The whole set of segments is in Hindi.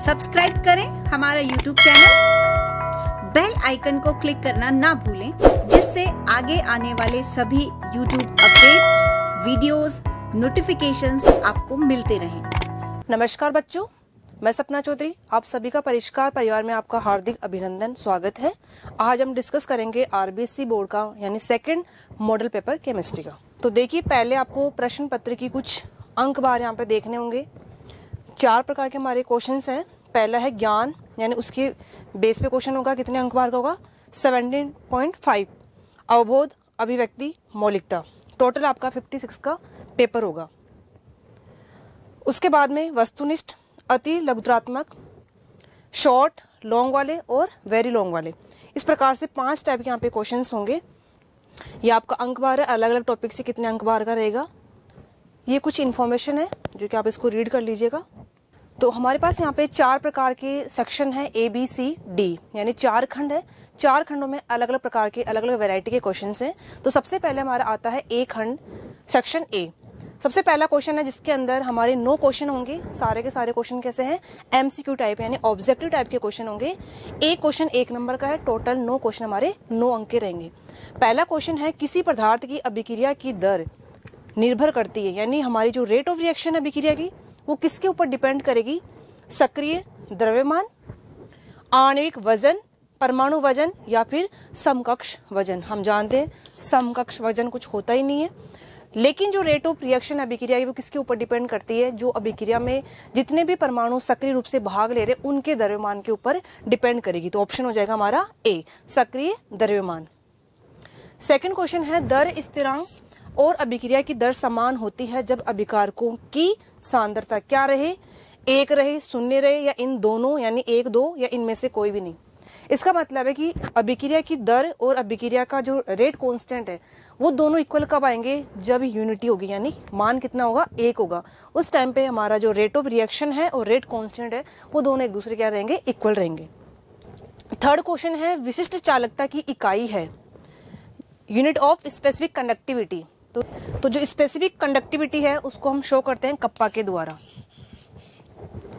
सब्सक्राइब करें हमारा यूट्यूब चैनल, बेल आइकन को क्लिक करना ना भूलें, जिससे आगे आने वाले सभी यूट्यूब अपडेट्स, वीडियोस, नोटिफिकेशंस आपको मिलते रहें। नमस्कार बच्चों, मैं सपना चौधरी, आप सभी का परिष्कार परिवार में आपका हार्दिक अभिनंदन, स्वागत है। आज हम डिस्कस करेंगे आरबीएससी बोर्ड का यानी सेकंड मॉडल पेपर केमिस्ट्री का। तो देखिए, पहले आपको प्रश्न पत्र की कुछ अंक बार यहाँ पे देखने होंगे। 4 प्रकार के हमारे क्वेश्चंस हैं। पहला है ज्ञान, यानी उसके बेस पे क्वेश्चन होगा। कितने अंक बार का होगा? 17.5। अवबोध, अभिव्यक्ति, मौलिकता, टोटल आपका 56 का पेपर होगा। उसके बाद में वस्तुनिष्ठ, अति लघुत्रात्मक, शॉर्ट, लॉन्ग वाले और वेरी लॉन्ग वाले, इस प्रकार से 5 टाइप के यहाँ पे क्वेश्चंस होंगे। ये आपका अंक बार है, अलग अलग टॉपिक से कितने अंक बार का रहेगा। ये कुछ इन्फॉर्मेशन है जो कि आप इसको रीड कर लीजिएगा। तो हमारे पास यहाँ पे 4 प्रकार के सेक्शन है, A, B, C, D, यानी 4 खंड है। 4 खंडों में अलग अलग प्रकार के, अलग अलग वैरायटी के क्वेश्चंस हैं। तो सबसे पहले हमारा आता है A खंड, सेक्शन A। सबसे पहला क्वेश्चन है जिसके अंदर हमारे 9 क्वेश्चन होंगे। सारे के सारे क्वेश्चन कैसे हैं? MCQ टाइप, यानी ऑब्जेक्टिव टाइप के क्वेश्चन होंगे। एक क्वेश्चन 1 नंबर का है। टोटल 9 क्वेश्चन हमारे 9 अंक के रहेंगे। पहला क्वेश्चन है, किसी पदार्थ की अभिक्रिया की दर निर्भर करती है, यानी हमारी जो रेट ऑफ रिएक्शन है अभिक्रिया की, वो किसके ऊपर डिपेंड करेगी? सक्रिय द्रव्यमान, आणविक वजन, परमाणु वजन या फिर समकक्ष वजन। हम जानते हैं समकक्ष वजन कुछ होता ही नहीं है, लेकिन जो रेट ऑफ रिएक्शन अभिक्रिया है वो किसके ऊपर डिपेंड करती है? जो अभिक्रिया में जितने भी परमाणु सक्रिय रूप से भाग ले रहे उनके द्रव्यमान के ऊपर डिपेंड करेगी। तो ऑप्शन हो जाएगा हमारा ए, सक्रिय द्रव्यमान। सेकंड क्वेश्चन है, दर स्थिरांक और अभिक्रिया की दर समान होती है जब अभिकारकों की सांद्रता क्या रहे? 1 रहे, 0 रहे, या इन दोनों, यानी 1, 2 या इनमें से कोई भी नहीं। इसका मतलब है कि अभिक्रिया की दर और अभिक्रिया का जो रेट कांस्टेंट है वो दोनों इक्वल कब आएंगे? जब यूनिटी होगी, यानी मान कितना होगा? 1 होगा। उस टाइम पे हमारा जो रेट ऑफ रिएक्शन है और रेट कांस्टेंट है वो दोनों एक दूसरे क्या रहेंगे? इक्वल रहेंगे। थर्ड क्वेश्चन है, विशिष्ट चालकता की इकाई है, यूनिट ऑफ स्पेसिफिक कंडक्टिविटी। तो जो स्पेसिफिक कंडक्टिविटी है उसको हम शो करते हैं कप्पा के द्वारा,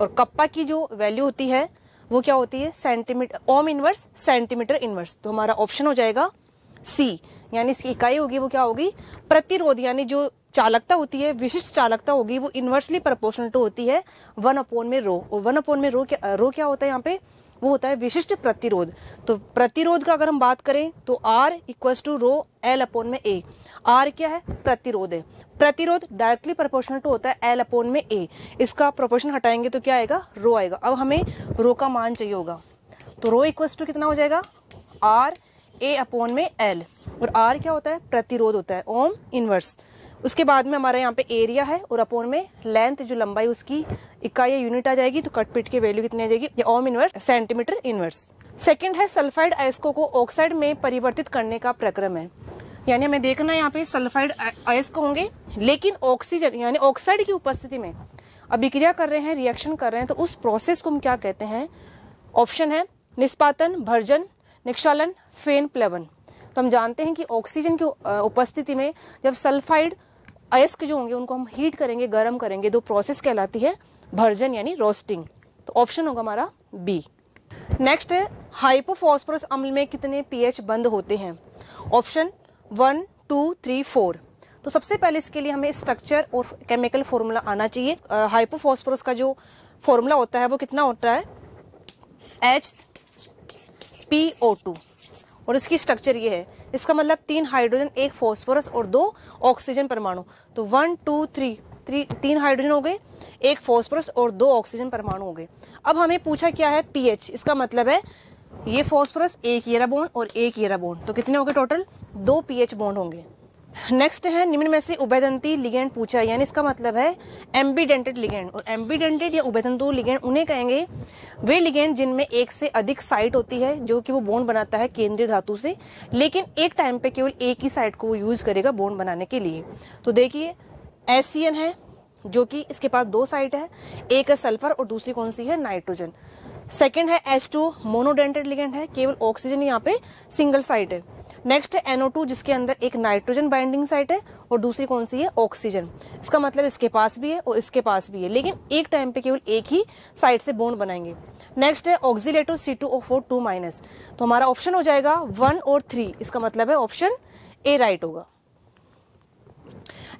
और कप्पा की जो वैल्यू होती है वो क्या होती है? Centimetre, ohm inverse, centimetre inverse. तो हमारा ऑप्शन हो जाएगा सी, यानी इसकी इकाई होगी वो क्या होगी? प्रतिरोध, यानी जो चालकता होती है, विशिष्ट चालकता होगी, वो इनवर्सली प्रोपोर्शनल टू होती है 1/ρ। और 1/ρ क्या होता है यहाँ पे? वो होता है विशिष्ट प्रतिरोध। तो प्रतिरोध का अगर हम बात करें तो R = ρL/A। R क्या है? प्रतिरोध है। प्रतिरोध डायरेक्टली प्रोपोर्शनल टू होता है L/A। इसका प्रोपोर्शन हटाएंगे तो क्या आएगा? ρ आएगा। अब हमें ρ का मान चाहिए होगा, तो ρ = कितना हो जाएगा? RA/L। और R क्या होता है? प्रतिरोध होता है, ओम इनवर्स। उसके बाद में हमारा यहाँ पे एरिया है और अपॉन में लेंथ, जो लंबाई उसकी इकाई यूनिट आ जाएगी। तो कट पिट की वैल्यू कितनी आ जाएगी? ये ohm inverse, centimetre inverse. Second है, सल्फाइड अयस्कों को ऑक्साइड में परिवर्तित करने का प्रक्रम है, यानी हमें देखना है यहाँ पे सल्फाइड अयस्क होंगे, लेकिन ऑक्सीजन यानी ऑक्साइड की उपस्थिति में अभिक्रिया कर रहे हैं, रिएक्शन कर रहे हैं, तो उस प्रोसेस को हम क्या कहते हैं? ऑप्शन है निष्पादन, भर्जन, निक्षालन, फेन प्लवन। तो हम जानते हैं कि ऑक्सीजन की उपस्थिति में जब सल्फाइड अयस्क जो होंगे उनको हम हीट करेंगे, गर्म करेंगे, तो प्रोसेस कहलाती है भर्जन यानी रोस्टिंग। तो ऑप्शन होगा हमारा बी। नेक्स्ट है, हाइपोफॉस्फोरस अम्ल में कितने पीएच बंद होते हैं? ऑप्शन 1, 2, 3, 4। तो सबसे पहले इसके लिए हमें स्ट्रक्चर और केमिकल फॉर्मूला आना चाहिए। हाइपोफॉस्फोरस का जो फॉर्मूला होता है वो कितना होता है? HPO2। और इसकी स्ट्रक्चर ये है, इसका मतलब 3 हाइड्रोजन, 1 फॉस्फोरस और 2 ऑक्सीजन परमाणु। तो 1, 2, 3 हाइड्रोजन हो गए, 1 फॉस्फोरस और 2 ऑक्सीजन परमाणु हो गए। अब हमें पूछा क्या है? पीएच। इसका मतलब है ये फॉस्फोरस, 1 येरा बॉन्ड और 1 येरा बॉन्ड, तो कितने हो गए टोटल? 2 पीएच बॉन्ड होंगे। नेक्स्ट है, निम्न में से उभयदंती लिगेंड पूछा है, यानी इसका मतलब है एम्बीडेंटेड लिगेंड। और एम्बीडेंटेड या उभयदंतु लिगेंड उन्हें कहेंगे वे लिगेंड जिनमें एक से अधिक साइट होती है, जो कि वो बॉन्ड बनाता है केंद्रीय धातु से, लेकिन एक टाइम पे केवल एक ही साइट को वो यूज करेगा बॉन्ड बनाने के लिए। तो देखिए, एसियन है जो कि इसके पास 2 साइट है, एक है सल्फर और दूसरी कौन सी है? नाइट्रोजन। सेकेंड है H2 मोनोडेंटेड लिगेंड है, केवल ऑक्सीजन यहाँ पे सिंगल साइट है। नेक्स्ट है NO2 जिसके अंदर एक नाइट्रोजन बाइंडिंग साइट है और दूसरी कौन सी है, ऑक्सीजन। इसका मतलब इसके पास भी है और इसके पास भी है, लेकिन एक टाइम पे केवल एक ही साइड से बॉन्ड बनाएंगे। नेक्स्ट है ऑक्सीलेटो C2O4 2-। तो हमारा ऑप्शन हो जाएगा 1 और 3, इसका मतलब है ऑप्शन ए राइट होगा।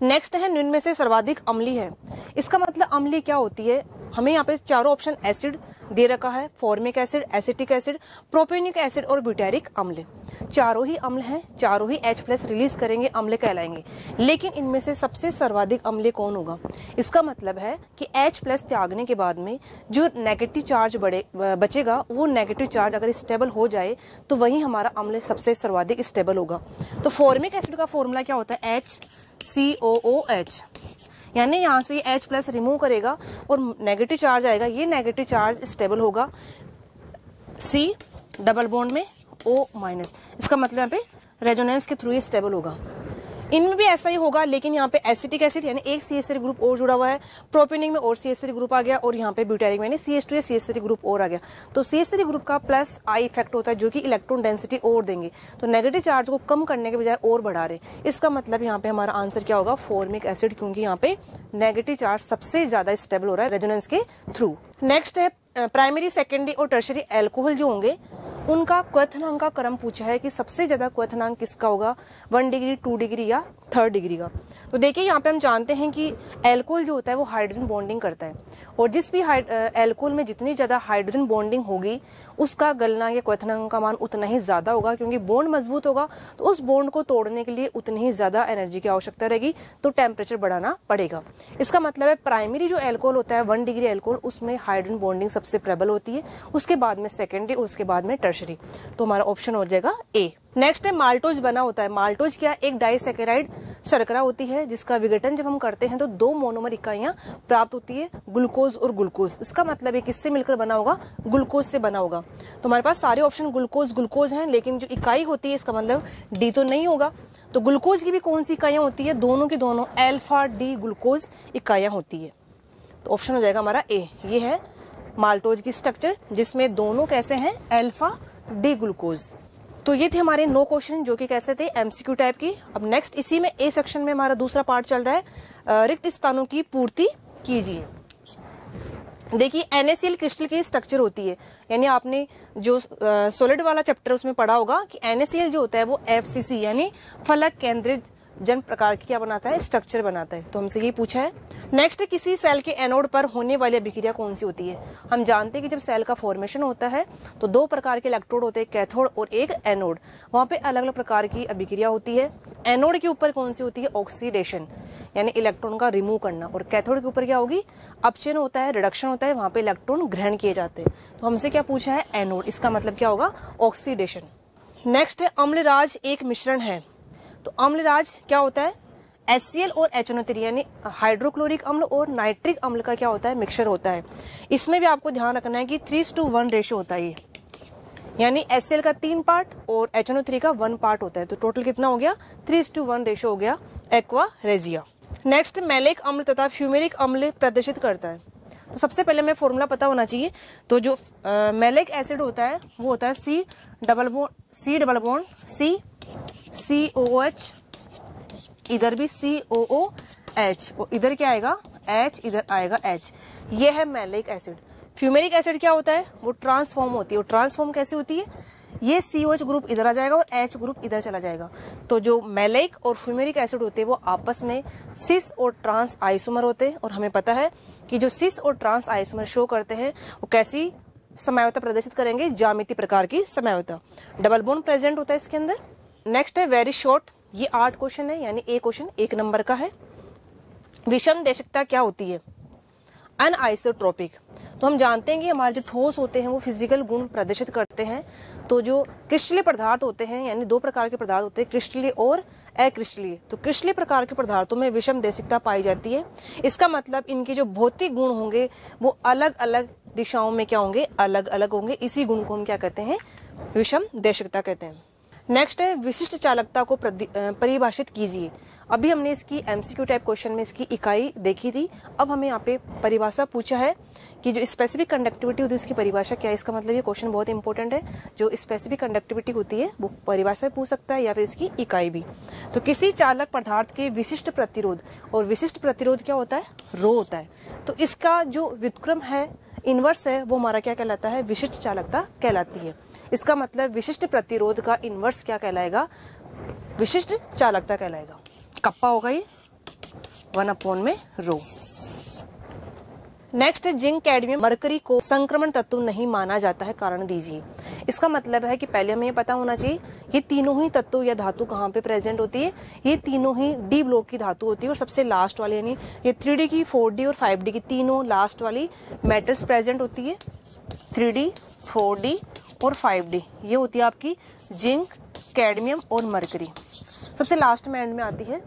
नेक्स्ट है निम्न में से सर्वाधिक अम्लीय है। इसका मतलब अम्लीय क्या होती है, हमें यहाँ पे चारों ऑप्शन एसिड दे रखा है, formic acid, acetic acid, propanoic acid और ब्यूटेरिक अम्ल। चारों ही अम्ल हैं, चारों ही H+ रिलीज करेंगे, अम्ल कहलाएंगे। लेकिन इनमें से सबसे सर्वाधिक अम्लीय कौन होगा, इसका मतलब है कि H+ त्यागने के बाद में जो नेगेटिव चार्ज बचेगा, वो नेगेटिव चार्ज अगर स्टेबल हो जाए तो वही हमारा अम्ल सबसे सर्वाधिक स्टेबल होगा। तो फॉर्मिक एसिड का फॉर्मूला क्या होता है, HCOOH, यानी यहाँ से H+ रिमूव करेगा और नेगेटिव चार्ज आएगा, ये नेगेटिव चार्ज स्टेबल होगा C डबल बॉन्ड में O-। इसका मतलब यहाँ पे रेजोनेंस के थ्रू ये स्टेबल होगा। इनमें भी ऐसा ही होगा, लेकिन यहाँ पे एसिटिक एसिड यानी एक CH3 ग्रुप और जुड़ा हुआ है, प्रोपेनिक में और CH3 ग्रुप आ गया और यहाँ पे ब्यूटेरिक में CH2 या CH3 ग्रुप और आ गया। तो CH3 ग्रुप का प्लस आई इफेक्ट होता है जो कि इलेक्ट्रॉन डेंसिटी और देंगे, तो नेगेटिव चार्ज को कम करने के बजाय और बढ़ा रहे। इसका मतलब यहाँ पे हमारा आंसर क्या होगा, फॉर्मिक एसिड, क्योंकि यहाँ पे नेगेटिव चार्ज सबसे ज्यादा स्टेबल हो रहा है रेजोनेंस के थ्रू। नेक्स्ट है प्राइमरी, सेकेंडरी और टर्शरी एल्कोहल जो होंगे उनका क्वथनांक का क्रम पूछा है कि सबसे ज्यादा क्वथनांक किसका होगा, 1 डिग्री, 2 डिग्री या 3rd डिग्री का। तो देखिए यहाँ पे हम जानते हैं कि एल्कोहल जो होता है वो हाइड्रोजन बॉन्डिंग करता है, और जिस भी एल्कोहल में जितनी ज्यादा हाइड्रोजन बॉन्डिंग होगी उसका गलना या क्वथनांक का मान उतना ही ज्यादा होगा, क्योंकि बॉन्ड मजबूत होगा तो उस बॉन्ड को तोड़ने के लिए उतनी ही ज्यादा एनर्जी की आवश्यकता रहेगी, तो टेम्परेचर बढ़ाना पड़ेगा। इसका मतलब है प्राइमरी जो एल्कोहल होता है 1 डिग्री एल्कोहल, उसमें हाइड्रोजन बॉन्डिंग सबसे प्रबल होती है, उसके बाद में सेकेंडरी और उसके बाद में टर्शरी। तो हमारा ऑप्शन हो जाएगा ए। नेक्स्ट है माल्टोज बना होता है। माल्टोज क्या, एक डाइसैकेराइड शर्करा होती है जिसका विघटन जब हम करते हैं तो 2 मोनोमर इकाइयां प्राप्त होती है, ग्लूकोज और ग्लूकोज। इसका मतलब है किससे मिलकर बना होगा, ग्लूकोज से बना होगा। तो हमारे पास सारे ऑप्शन ग्लूकोज हैं, लेकिन जो इकाई होती है इसका मतलब डी तो नहीं होगा। तो ग्लूकोज की भी कौन सी इकाइयां होती है, दोनों की दोनों अल्फा डी ग्लूकोज इकाइयां होती है। तो ऑप्शन हो जाएगा हमारा ए। ये है माल्टोज की स्ट्रक्चर जिसमें दोनों कैसे हैं, अल्फा डी ग्लूकोज। तो ये थे हमारे 9 क्वेश्चन जो कि कैसे थे, MCQ टाइप की। अब नेक्स्ट इसी में ए सेक्शन में हमारा दूसरा पार्ट चल रहा है, रिक्त स्थानों की पूर्ति कीजिए। देखिए NaCl क्रिस्टल की स्ट्रक्चर होती है, यानी आपने जो सॉलिड वाला चैप्टर उसमें पढ़ा होगा कि NaCl जो होता है वो FCC यानी फलक केंद्रित जन प्रकार की क्या बनाता है, स्ट्रक्चर बनाता है। तो हमसे ये पूछा है। नेक्स्ट, किसी सेल के एनोड पर होने वाली अभिक्रिया कौन सी होती है। हम जानते हैं कि जब सेल का फॉर्मेशन होता है तो 2 प्रकार के इलेक्ट्रोड होते हैं, कैथोड और एक एनोड। वहां पे अलग अलग प्रकार की अभिक्रिया होती है। एनोड के ऊपर कौन सी होती है, ऑक्सीडेशन यानी इलेक्ट्रॉन का रिमूव करना, और कैथोड के ऊपर क्या होगी, अपचयन होता है, रिडक्शन होता है, वहां पे इलेक्ट्रॉन ग्रहण किए जाते हैं। तो हमसे क्या पूछा है, एनोड, इसका मतलब क्या होगा, ऑक्सीडेशन। नेक्स्ट है अम्लराज एक मिश्रण है। तो अम्लराज क्या होता है, HCl और HNO3 यानी हाइड्रोक्लोरिक अम्ल और नाइट्रिक अम्ल का क्या होता है, मिक्सचर होता है। इसमें भी आपको ध्यान रखना है कि 3:1 रेशो होता है, यानी HCl का 3 पार्ट और HNO3 का 1 पार्ट होता है। तो टोटल कितना हो गया, 3:1 रेशो हो गया एक्वा रेजिया। नेक्स्ट, मैलिक अम्ल तथा फ्यूमेरिक अम्ल प्रदर्शित करता है। तो सबसे पहले हमें फॉर्मूला पता होना चाहिए। तो जो मैलिक एसिड होता है वो होता है C double bond C COOH, इधर भी COOH और इधर क्या आएगा H, इधर आएगा H। ये है मैलिक एसिड। फ्यूमेरिक एसिड क्या होता है, वो ट्रांसफॉर्म होती है। और ट्रांसफॉर्म कैसे होती है, ये COH ग्रुप इधर आ जाएगा और H ग्रुप इधर चला जाएगा। तो जो मैलिक और फ्यूमेरिक एसिड होते हैं वो आपस में सिस और ट्रांस आइसोमर होते हैं। और हमें पता है कि जो सिस और ट्रांस आइसोमर शो करते हैं वो कैसी समयावता प्रदर्शित करेंगे, ज्यामितीय प्रकार की समयावता। डबल बॉन्ड प्रेजेंट होता है इसके अंदर। नेक्स्ट है वेरी शॉर्ट, ये 8 क्वेश्चन है, यानी एक क्वेश्चन 1 नंबर का है। विषम देशकता क्या होती है, अनआइसोट्रोपिक। तो हम जानते हैं कि हमारे जो ठोस होते हैं वो फिजिकल गुण प्रदर्शित करते हैं। तो जो क्रिस्टलीय पदार्थ होते हैं, यानी 2 प्रकार के पदार्थ होते हैं, क्रिस्टलीय और अक्रिस्टलीय। तो क्रिस्टलीय प्रकार के पदार्थों में विषम देशकता पाई जाती है। इसका मतलब इनके जो भौतिक गुण होंगे वो अलग अलग दिशाओं में क्या होंगे, अलग अलग होंगे। इसी गुण को हम क्या कहते हैं, विषम देशकता कहते हैं। नेक्स्ट है विशिष्ट चालकता को परिभाषित कीजिए। अभी हमने इसकी एमसीक्यू टाइप क्वेश्चन में इसकी इकाई देखी थी। अब हमें यहाँ पे परिभाषा पूछा है कि जो स्पेसिफिक कंडक्टिविटी होती है उसकी परिभाषा क्या है। इसका मतलब ये क्वेश्चन बहुत इंपॉर्टेंट है। जो स्पेसिफिक कंडक्टिविटी होती है वो परिभाषा पूछ सकता है या फिर इसकी इकाई भी। तो किसी चालक पदार्थ के विशिष्ट प्रतिरोध, और विशिष्ट प्रतिरोध क्या होता है, रो होता है। तो इसका जो व्युत्क्रम है, इनवर्स है, वो हमारा क्या कहलाता है, विशिष्ट चालकता कहलाती है। इसका मतलब विशिष्ट प्रतिरोध का इनवर्स क्या कहलाएगा, विशिष्ट चालकता कहलाएगा। कप्पा होगा ये 1/रो। नेक्स्ट, जिंक, कैडमियम, मरकरी को संक्रमण तत्व नहीं माना जाता है, कारण दीजिए। इसका मतलब है कि पहले हमें ये पता होना चाहिए ये तीनों ही तत्व या धातु कहाँ पे प्रेजेंट होती है। ये तीनों ही डी ब्लॉक की धातु होती है और सबसे लास्ट वाली यानी ये 3D की, 4D और 5D की तीनों लास्ट वाली मेटल्स प्रेजेंट होती है। 3D, 4D और 5D ये होती है आपकी जिंक, कैडमियम और मरकरी। सबसे लास्ट में एंड में आती है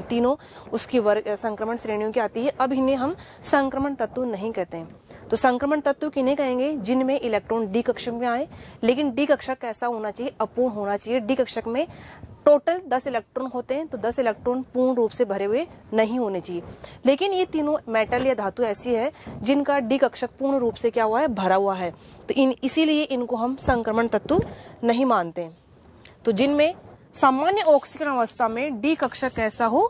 तीनों उसकी वर्ग संक्रमण श्रेणियों की आती है। अब इन्हें हम संक्रमण तत्व नहीं कहते हैं। तो संक्रमण तत्व किन्हें कहेंगे, जिनमें इलेक्ट्रॉन डी कक्षक में आए, लेकिन डी कक्षक कैसा होना चाहिए, अपूर्ण होना चाहिए। डी कक्षक में टोटल 10 इलेक्ट्रॉन होते हैं, तो 10 इलेक्ट्रॉन पूर्ण रूप से भरे हुए नहीं होने चाहिए। लेकिन ये तीनों मेटल या धातु ऐसी है जिनका डी कक्षक पूर्ण रूप से क्या हुआ है, भरा हुआ है। तो इसीलिए इनको हम संक्रमण तत्व नहीं मानते। तो जिनमें सामान्य ऑक्सीकरण अवस्था में डी कक्षक कैसा हो,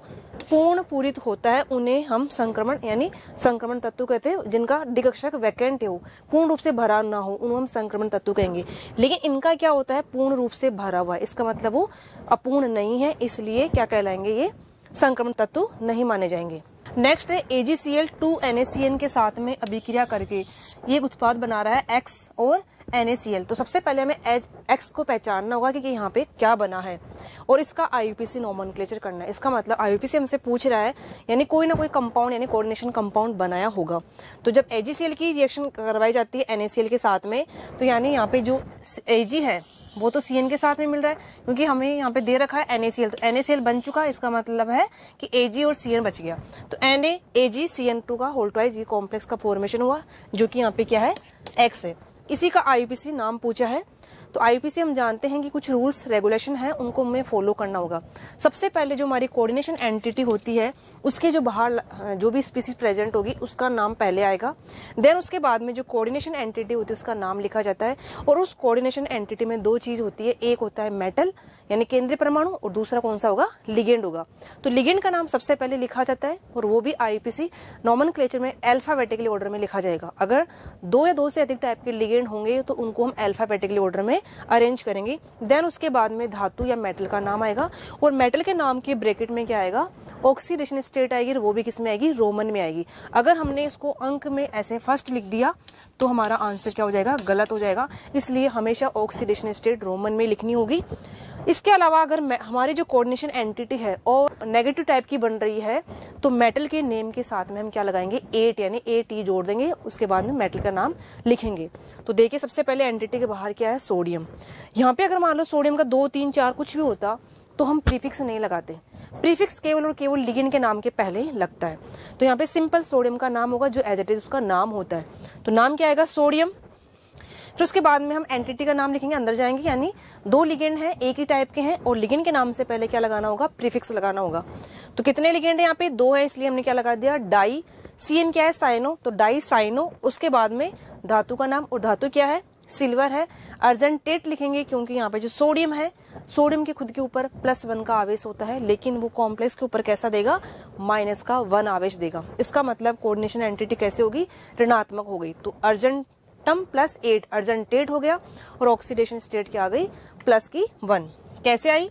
पूर्ण पूरित होता है, उन्हें हम संक्रमण यानी संक्रमण तत्व कहते हैं। जिनका डी कक्षक वैकेंट हो, पूर्ण रूप से भरा ना हो, उन्हें हम संक्रमण तत्व कहेंगे। लेकिन इनका क्या होता है, पूर्ण रूप से भरा हुआ है, इसका मतलब वो अपूर्ण नहीं है, इसलिए क्या कहलाएंगे, ये संक्रमण तत्व नहीं माने जाएंगे। नेक्स्ट है AgCl2NaCN के साथ में अभिक्रिया करके ये उत्पाद बना रहा है X और NaCl। तो सबसे पहले हमें X को पहचानना होगा कि यहाँ पे क्या बना है और इसका IUPAC नोमेनक्लेचर करना है। इसका मतलब IUPAC हमसे पूछ रहा है यानी कोई ना कोई कंपाउंड यानी कोऑर्डिनेशन कंपाउंड बनाया होगा। तो जब AgCl की रिएक्शन करवाई जाती है NaCl के साथ में, तो यानी यहाँ पे जो Ag है वो तो CN के साथ में मिल रहा है, क्योंकि हमें यहाँ पे दे रखा है NaCl। तो NaCl बन चुका है, इसका मतलब है कि Ag और CN बच गया। तो NaAgCN2 का होल ट्वाइस ये कॉम्प्लेक्स का फॉर्मेशन हुआ, जो कि यहाँ पे क्या है, X है। इसी का IUPAC नाम पूछा है। तो IUPAC हम जानते हैं कि कुछ रूल्स रेगुलेशन है, उनको हमें फॉलो करना होगा। सबसे पहले जो हमारी कोऑर्डिनेशन एंटिटी होती है उसके जो बाहर जो भी स्पीसीज प्रेजेंट होगी उसका नाम पहले आएगा। देन उसके बाद में जो कोऑर्डिनेशन एंटिटी होती है उसका नाम लिखा जाता है। और उस कोऑर्डिनेशन एंटिटी में दो चीज होती है, एक होता है मेटल यानी केंद्रीय परमाणु, और दूसरा कौन सा होगा, लिगेंड होगा। तो लिगेंड का नाम सबसे पहले लिखा जाता है और वो भी IUPAC नोमेनक्लेचर में अल्फाबेटिकली ऑर्डर में लिखा जाएगा। अगर 2 या 2 से अधिक टाइप के लिगेंड होंगे तो उनको हम अल्फाबेटिकली ऑर्डर में अरेंज करेंगे। देन उसके बाद में धातु या मेटल का नाम आएगा और मेटल के नाम के ब्रैकेट में क्या आएगा, ऑक्सीडेशन स्टेट आएगी, वो भी किस में आएगी, रोमन में आएगी। अगर हमने इसको अंक में ऐसे फर्स्ट लिख दिया तो हमारा आंसर क्या हो जाएगा, गलत हो जाएगा। इसलिए हमेशा ऑक्सीडेशन स्टेट रोमन में लिखनी होगी। इसके अलावा अगर हमारी जो कोऑर्डिनेशन एंटिटी है और नेगेटिव टाइप की बन रही है तो मेटल के नेम के साथ में हम क्या लगाएंगे, 8 यानी AT जोड़ देंगे, उसके बाद में मेटल का नाम लिखेंगे। तो देखिए सबसे पहले एंटिटी के बाहर क्या है, सोडियम। यहाँ पे अगर मान लो सोडियम का 2, 3, 4 कुछ भी होता तो हम प्रीफिक्स नहीं लगाते। प्रीफिक्स केवल और केवल लिगेंड के नाम के पहले लगता है। तो यहाँ पे सिंपल सोडियम का नाम होगा जो एज इट इज उसका नाम होता है। तो नाम क्या आएगा, सोडियम। फिर उसके बाद में हम एंटिटी का नाम लिखेंगे, अंदर जाएंगे, यानी 2 लिगेंड हैं, एक ही टाइप के हैं और लिगेंड के नाम से पहले क्या लगाना होगा, प्रीफिक्स लगाना होगा। तो कितने लिगेंड है यहाँ पे, 2 है, इसलिए हमने क्या लगा दिया, डाई। CN क्या है, साइनो, तो डाई साइनो। उसके बाद में धातु का नाम, और धातु क्या है, सिल्वर है। अर्जेंटेट लिखेंगे क्योंकि यहाँ पे जो सोडियम है, सोडियम के खुद के ऊपर +1 का आवेश होता है, लेकिन वो कॉम्प्लेक्स के ऊपर कैसा देगा, -1 आवेश देगा। इसका मतलब कोऑर्डिनेशन एंटिटी कैसे होगी, ऋणात्मक हो गई। तो अर्जेंटम +8 अर्जेंटेट हो गया और ऑक्सीडेशन स्टेट क्या आ गई, +1। कैसे आई,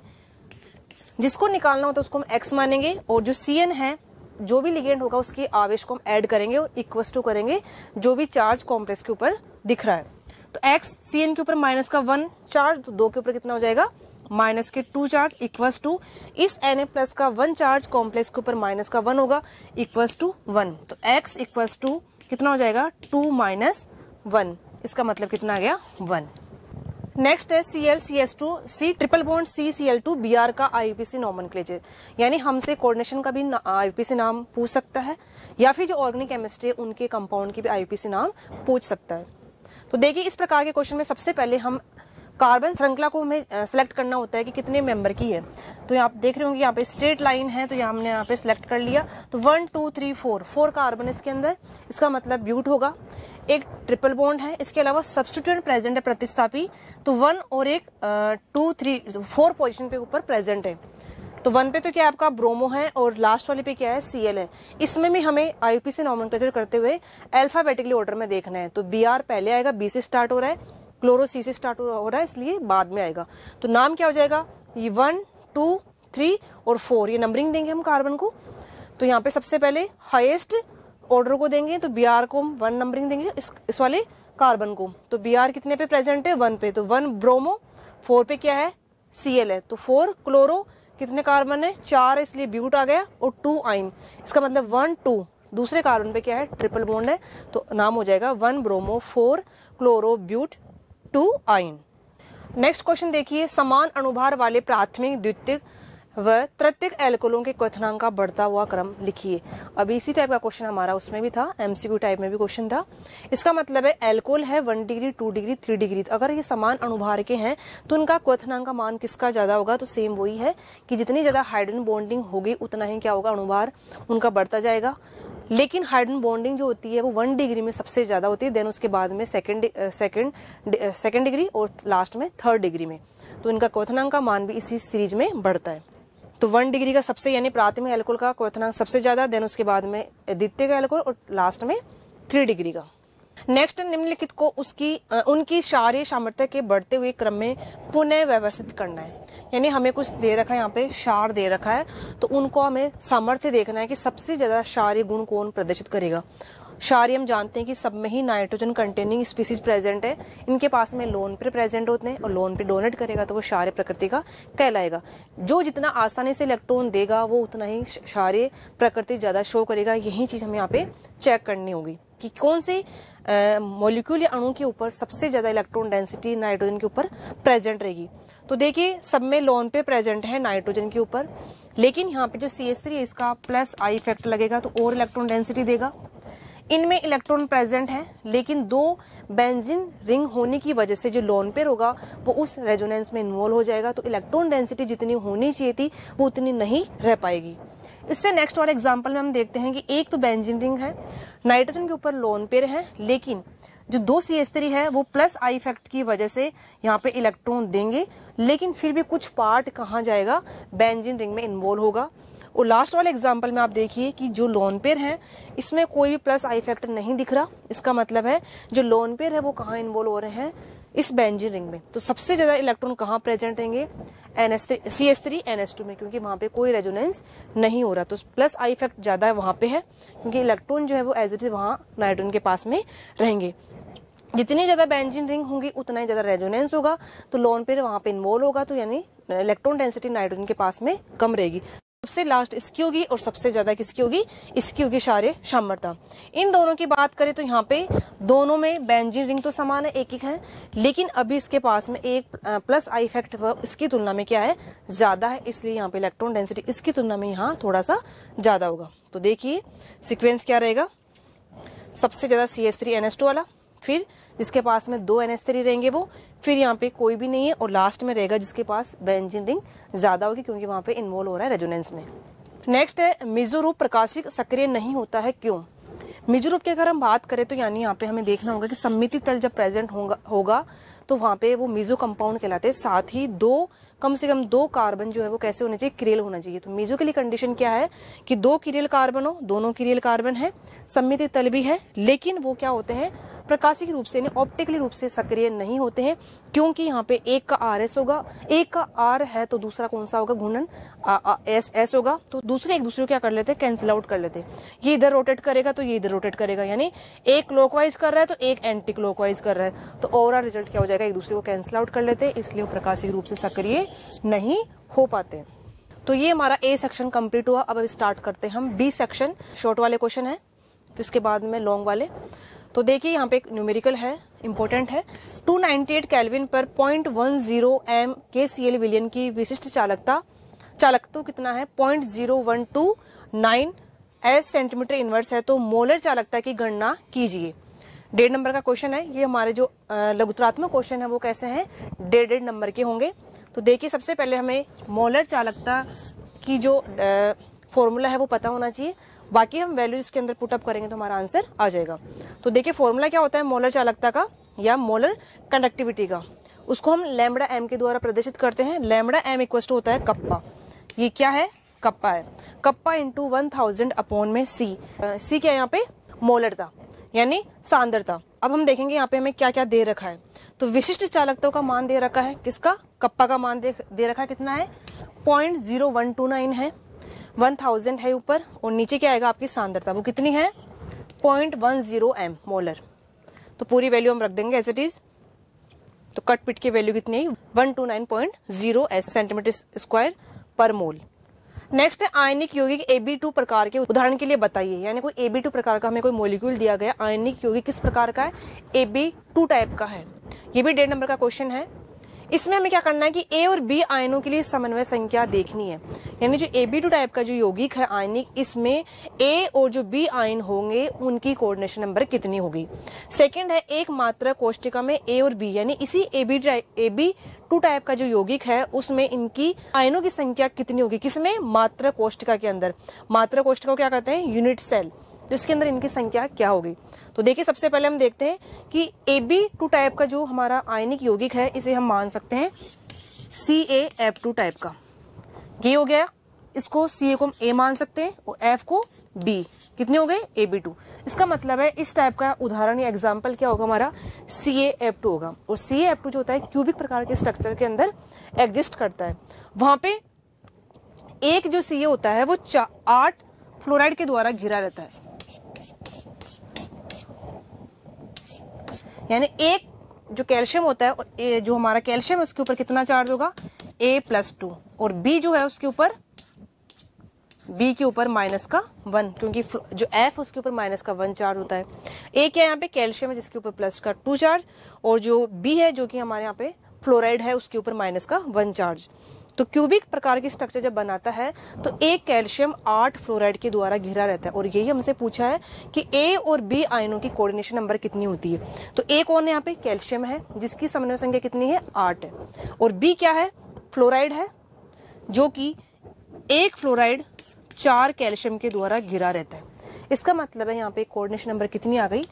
जिसको निकालना होता है उसको हम X मानेंगे और जो CN है जो भी लिगेंड होगा उसके आवेश को हम ऐड करेंगे और इक्वस टू करेंगे जो भी चार्ज कॉम्प्लेक्स के ऊपर दिख रहा है। तो X CN के ऊपर -1 चार्ज, तो 2 के ऊपर कितना हो जाएगा, -2 चार्ज, इक्वस टू इस Na+ का 1 चार्ज कॉम्प्लेक्स के ऊपर -1 होगा, इक्वस टू 1। तो X इक्वस टू कितना हो जाएगा, 2 - 1। इसका मतलब कितना आ गया, 1। नेक्स्ट है Cl-CS2C triple bond CCl2 Br का IUPAC नोमेनक्लेचर। यानी हमसे कोऑर्डिनेशन का भी IUPAC नाम पूछ सकता है या फिर जो ऑर्गेनिक केमिस्ट्री है उनके कंपाउंड की भी IUPAC नाम पूछ सकता है। तो देखिए इस प्रकार के क्वेश्चन में सबसे पहले हम कार्बन श्रृंखला को हमें सेलेक्ट करना होता है कि कितने मेंबर की है। तो आप देख रहे होंगे यहाँ पे स्ट्रेट लाइन है, तो हमने यहाँ पे सिलेक्ट कर लिया। तो 1 2 3 4 कार्बन इसके अंदर, इसका मतलब ब्यूट होगा। एक ट्रिपल बॉन्ड है, इसके अलावा सब्स्टिट्यूएंट प्रेजेंट है प्रतिस्थापी, तो 1 और एक 2 3 4 पोजीशन पे ऊपर प्रेजेंट है। तो 1 पे तो क्या आपका ब्रोमो है और लास्ट वाले पे क्या है Cl है। इसमें भी हमें IUPAC नॉमेनक्लेचर करते हुए अल्फाबेटिकली ऑर्डर में देखना है। तो Br पहले आएगा, B से स्टार्ट हो रहा है, क्लोरो C से स्टार्ट हो रहा है, इसलिए बाद में आएगा। तो नाम क्या हो जाएगा, ये 1 2 3 और 4 ये नंबरिंग देंगे हम कार्बन को। तो यहाँ पे सबसे पहले हाईएस्ट ऑर्डर को देंगे, तो Br को हम 1 नंबरिंग देंगे इस वाले कार्बन को। तो Br कितने पे प्रेजेंट है, 1 पे, तो 1 ब्रोमो, 4 पे क्या है Cl है, तो 4 क्लोरो, कितने कार्बन है 4 है, इसलिए ब्यूट आ गया, और 2 आइन, इसका मतलब 1 2 दूसरे कार्बन पे क्या है ट्रिपल बॉन्ड है, तो नाम हो जाएगा 1 ब्रोमो 4 क्लोरो ब्यूट 2 आइन। नेक्स्ट क्वेश्चन देखिए, समान अणुभार वाले प्राथमिक, द्वितीयक व तृतीयक एल्कोहलों के क्वथनांक का बढ़ता हुआ क्रम लिखिए। अभी इसी टाइप का क्वेश्चन हमारा उसमें भी था, MCQ टाइप में भी क्वेश्चन था। इसका मतलब है एल्कोहल है 1 डिग्री 2 डिग्री 3 डिग्री, अगर ये समान अणुभार के हैं तो उनका क्वथनांक का मान किसका ज्यादा होगा। तो सेम वही है कि जितनी ज्यादा हाइड्रोजन बॉन्डिंग होगी उतना ही क्या होगा, अणुभार उनका बढ़ता जाएगा। लेकिन हाइड्रोजन बॉन्डिंग जो होती है वो 1 डिग्री में सबसे ज्यादा होती है, देन उसके बाद में सेकंड डिग्री और लास्ट में 3rd डिग्री में। तो इनका क्वथनांक का मान भी इसी सीरीज में बढ़ता है। तो 1 डिग्री का सबसे यानी प्राथमिक एल्कोहल का क्वथनांक सबसे ज्यादा, देन उसके बाद में द्वितीयक एल्कोहल और लास्ट में 3 डिग्री का। नेक्स्ट, निम्नलिखित को उनकी क्षारीय सामर्थ्य के बढ़ते हुए क्रम में पुनः व्यवस्थित करना है। यानी हमें कुछ दे रखा है, यहाँ पे क्षार दे रखा है, तो उनको हमें सामर्थ्य देखना है कि सबसे ज्यादा क्षारीय गुण कौन प्रदर्शित करेगा। क्षारीय हम जानते हैं कि सब में ही नाइट्रोजन कंटेनिंग स्पीसीज प्रेजेंट है, इनके पास में लोन पे प्रेजेंट होते हैं, और लोन पे डोनेट करेगा तो वो क्षारीय प्रकृति का कहलाएगा। जो जितना आसानी से इलेक्ट्रॉन देगा वो उतना ही क्षारीय प्रकृति ज्यादा शो करेगा। यही चीज हमें यहाँ पे चेक करनी होगी कि कौन से मॉलिक्यूल या अणु के ऊपर सबसे ज्यादा इलेक्ट्रॉन डेंसिटी नाइट्रोजन के ऊपर प्रेजेंट रहेगी। तो देखिए सब में लोन पे प्रेजेंट है नाइट्रोजन के ऊपर, लेकिन यहाँ पे जो CH3 है इसका प्लस I इफेक्ट लगेगा तो और इलेक्ट्रॉन डेंसिटी देगा। इनमें इलेक्ट्रॉन प्रेजेंट है, लेकिन 2 बेंजीन रिंग होने की वजह से जो लोन पेयर होगा वो उस रेजोनेंस में इन्वॉल्व हो जाएगा, तो इलेक्ट्रॉन डेंसिटी जितनी होनी चाहिए थी वो उतनी नहीं रह पाएगी। इससे नेक्स्ट वाले एग्जांपल में हम देखते हैं कि एक तो बेंजीन रिंग है, नाइट्रोजन के ऊपर लोन पेयर है, लेकिन जो 2 CH3 है वो प्लस I इफेक्ट की वजह से यहाँ पे इलेक्ट्रॉन देंगे, लेकिन फिर भी कुछ पार्ट कहाँ जाएगा, बेंजीन रिंग में इन्वॉल्व होगा। और लास्ट वाले एग्जांपल में आप देखिए कि जो लोन पेयर है इसमें कोई भी प्लस I इफेक्ट नहीं दिख रहा, इसका मतलब है जो लोन पेयर है वो कहाँ इन्वॉल्व हो रहे हैं, इस बेंजीन रिंग में। तो सबसे ज्यादा इलेक्ट्रॉन कहाँ प्रेजेंट रहेंगे, CH3 NH2 में, क्योंकि वहां पे कोई रेजोनेंस नहीं हो रहा, तो प्लस I इफेक्ट ज्यादा वहां पे है, क्योंकि इलेक्ट्रॉन जो है वो एज इट इज वहां नाइट्रोजन के पास में रहेंगे। जितनी ज्यादा बेंजीन रिंग होंगी उतना ही ज्यादा रेजोनेंस होगा, तो लोन पेयर वहां पे इन्वॉल्व होगा, तो यानी इलेक्ट्रॉन डेंसिटी नाइट्रोजन के पास में कम रहेगी। सबसे लास्ट इसकी होगी और सबसे ज्यादा किसकी होगी, इसकी होगी क्षारीय सामर्थ्य। इन दोनों की बात करें तो यहाँ पे दोनों में बेंजीन रिंग तो समान है, एक है, लेकिन अभी इसके पास में एक प्लस I इफेक्ट इसकी तुलना में क्या है, ज्यादा है, इसलिए यहाँ पे इलेक्ट्रॉन डेंसिटी इसकी तुलना में यहाँ थोड़ा सा ज्यादा होगा। तो देखिए सिक्वेंस क्या रहेगा, सबसे ज्यादा CH3 NH2 वाला, फिर जिसके पास में 2 NH3 रहेंगे वो, फिर यहाँ पे कोई भी नहीं है, और लास्ट में रहेगा जिसके पास बेंजीन रिंग ज्यादा होगी, क्योंकि वहां पे इन्वॉल्व हो रहा है रेजोनेंस में। नेक्स्ट है मिजो रूप प्रकाशिक सक्रिय नहीं होता है क्यों। मिजो रूप की अगर हम बात करें तो यानी यहाँ पे हमें देखना होगा कि सममिति तल जब प्रेजेंट होगा तो वहां पे वो मिजो कंपाउंड कहलाते हैं। साथ ही कम से कम 2 कार्बन जो है वो कैसे होने चाहिए, किरेल होना चाहिए। तो मिजो के लिए कंडीशन क्या है कि 2 किरेल कार्बन हो, दोनों किरेल कार्बन है, सममिति तल भी है, लेकिन वो क्या होते हैं, प्रकाशिक रूप से ऑप्टिकली रूप से सक्रिय नहीं होते हैं, क्योंकि यहाँ पे एक का RS होगा, एक का R है तो दूसरा कौन सा होगा, घूर्णन S होगा, तो दूसरे एक दूसरे को क्या कर लेते हैं, कैंसिल आउट कर लेते हैं। ये इधर रोटेट करेगा तो ये इधर रोटेट करेगा, यानी एक क्लॉकवाइज कर रहा है तो एक एंटी क्लॉकवाइज कर रहा है, तो ओवरऑल रिजल्ट क्या हो जाएगा, एक दूसरे को कैंसिल आउट कर लेते हैं, इसलिए वो प्रकाशिक रूप से सक्रिय नहीं हो पाते। तो ये हमारा A सेक्शन कंप्लीट हुआ। अब स्टार्ट करते हैं हम B सेक्शन। शॉर्ट वाले क्वेश्चन है, फिर उसके बाद में लॉन्ग वाले। तो देखिए यहाँ पे एक न्यूमेरिकल है, इंपॉर्टेंट है। 298 केल्विन पर 0.10 m KCl विलयन की विशिष्ट चालकता कितना है, 0.0129 S सेंटीमीटर इनवर्स है, तो मोलर चालकता की गणना कीजिए। 1.5 नंबर का क्वेश्चन है। ये हमारे जो लघुत्रात्मक क्वेश्चन है वो कैसे हैं, 1.5 नंबर के होंगे। तो देखिए सबसे पहले हमें मोलर चालकता की जो फॉर्मूला है वो पता होना चाहिए, बाकी हम वैल्यू इसके अंदर पुटअप करेंगे तो हमारा आंसर आ जाएगा। तो देखिए फॉर्मूला क्या होता है मोलर चालकता का या मोलर कंडक्टिविटी का, उसको हम लैम्बडा एम के द्वारा प्रदर्शित करते हैं। लैम्बडा एम इक्वल टू होता है कप्पा, ये क्या है कप्पा है, कप्पा इंटू 1000 अपॉन में सी। सी क्या है यहाँ पे मोलरता यानी सांद्रता। अब हम देखेंगे यहाँ पे हमें क्या क्या दे रखा है। तो विशिष्ट चालकता का मान दे रखा है, किसका, कप्पा का मान दे रखा है, कितना है 0.0129 है, 1000 है ऊपर, और नीचे क्या आएगा आपकी सांद्रता, वो कितनी है 0.10 m मोलर। तो पूरी वैल्यू हम रख देंगे एज इट इज। तो कट पिट की वैल्यू कितनी है 129.0 सेंटीमीटर स्क्वायर पर मोल। नेक्स्ट है आयनिक यौगिक Ab2 प्रकार के उदाहरण के लिए बताइए। यानी कोई Ab2 प्रकार का हमें कोई मॉलिक्यूल दिया गया, आयनिक यौगिक किस प्रकार का है, Ab2 टाइप का है। ये भी 1.5 नंबर का क्वेश्चन है। इसमें हमें क्या करना है कि ए और बी आयनों के लिए समन्वय संख्या देखनी है। यानी जो Ab2 टाइप का जो यौगिक है आयनिक, इसमें ए और जो बी आयन होंगे उनकी कोऑर्डिनेशन नंबर कितनी होगी। सेकंड है एक मात्रा कोष्टिका में ए और बी, यानी इसी Ab2 टाइप का जो यौगिक है उसमें इनकी आयनों की संख्या कितनी होगी, किसमें, मात्रा कोष्टिका के अंदर। मात्रा कोष्टिका को क्या कहते हैं, यूनिट सेल, तो इसके अंदर इनकी संख्या क्या होगी। तो देखिए सबसे पहले हम देखते हैं कि Ab2 टाइप का जो हमारा आयनिक यौगिक है इसे हम मान सकते हैं CaF2 टाइप का। ये हो गया, इसको Ca को हम A मान सकते हैं और F को B। कितने हो गए Ab2। इसका मतलब है इस टाइप का उदाहरण या एग्जाम्पल क्या होगा हमारा CaF2 होगा। और CaF2 जो होता है क्यूबिक प्रकार के स्ट्रक्चर के अंदर एग्जिस्ट करता है। वहां पे एक जो Ca होता है वो 8 फ्लोराइड के द्वारा घिरा रहता है। यानी एक जो कैल्शियम होता है और जो हमारा कैल्शियम है उसके ऊपर कितना चार्ज होगा A+2, और B जो है उसके ऊपर, B के ऊपर -1, क्योंकि जो F उसके ऊपर -1 चार्ज होता है। A क्या है यहाँ पे कैल्शियम है जिसके ऊपर +2 चार्ज, और जो B है जो कि हमारे यहाँ पे फ्लोराइड है उसके ऊपर -1 चार्ज। तो क्यूबिक प्रकार की स्ट्रक्चर जब बनाता है तो एक कैल्शियम 8 फ्लोराइड के द्वारा घिरा रहता है। और यही हमसे पूछा है कि ए और बी आयनों की कोऑर्डिनेशन नंबर कितनी होती है। तो ए कौन है यहाँ पे, कैल्शियम है जिसकी समन्वय संख्या कितनी है 8 है, और बी क्या है, फ्लोराइड है जो कि एक फ्लोराइड 4 कैल्शियम के द्वारा घिरा रहता है। इसका मतलब है यहाँ पे कोऑर्डिनेशन नंबर कितनी आ गई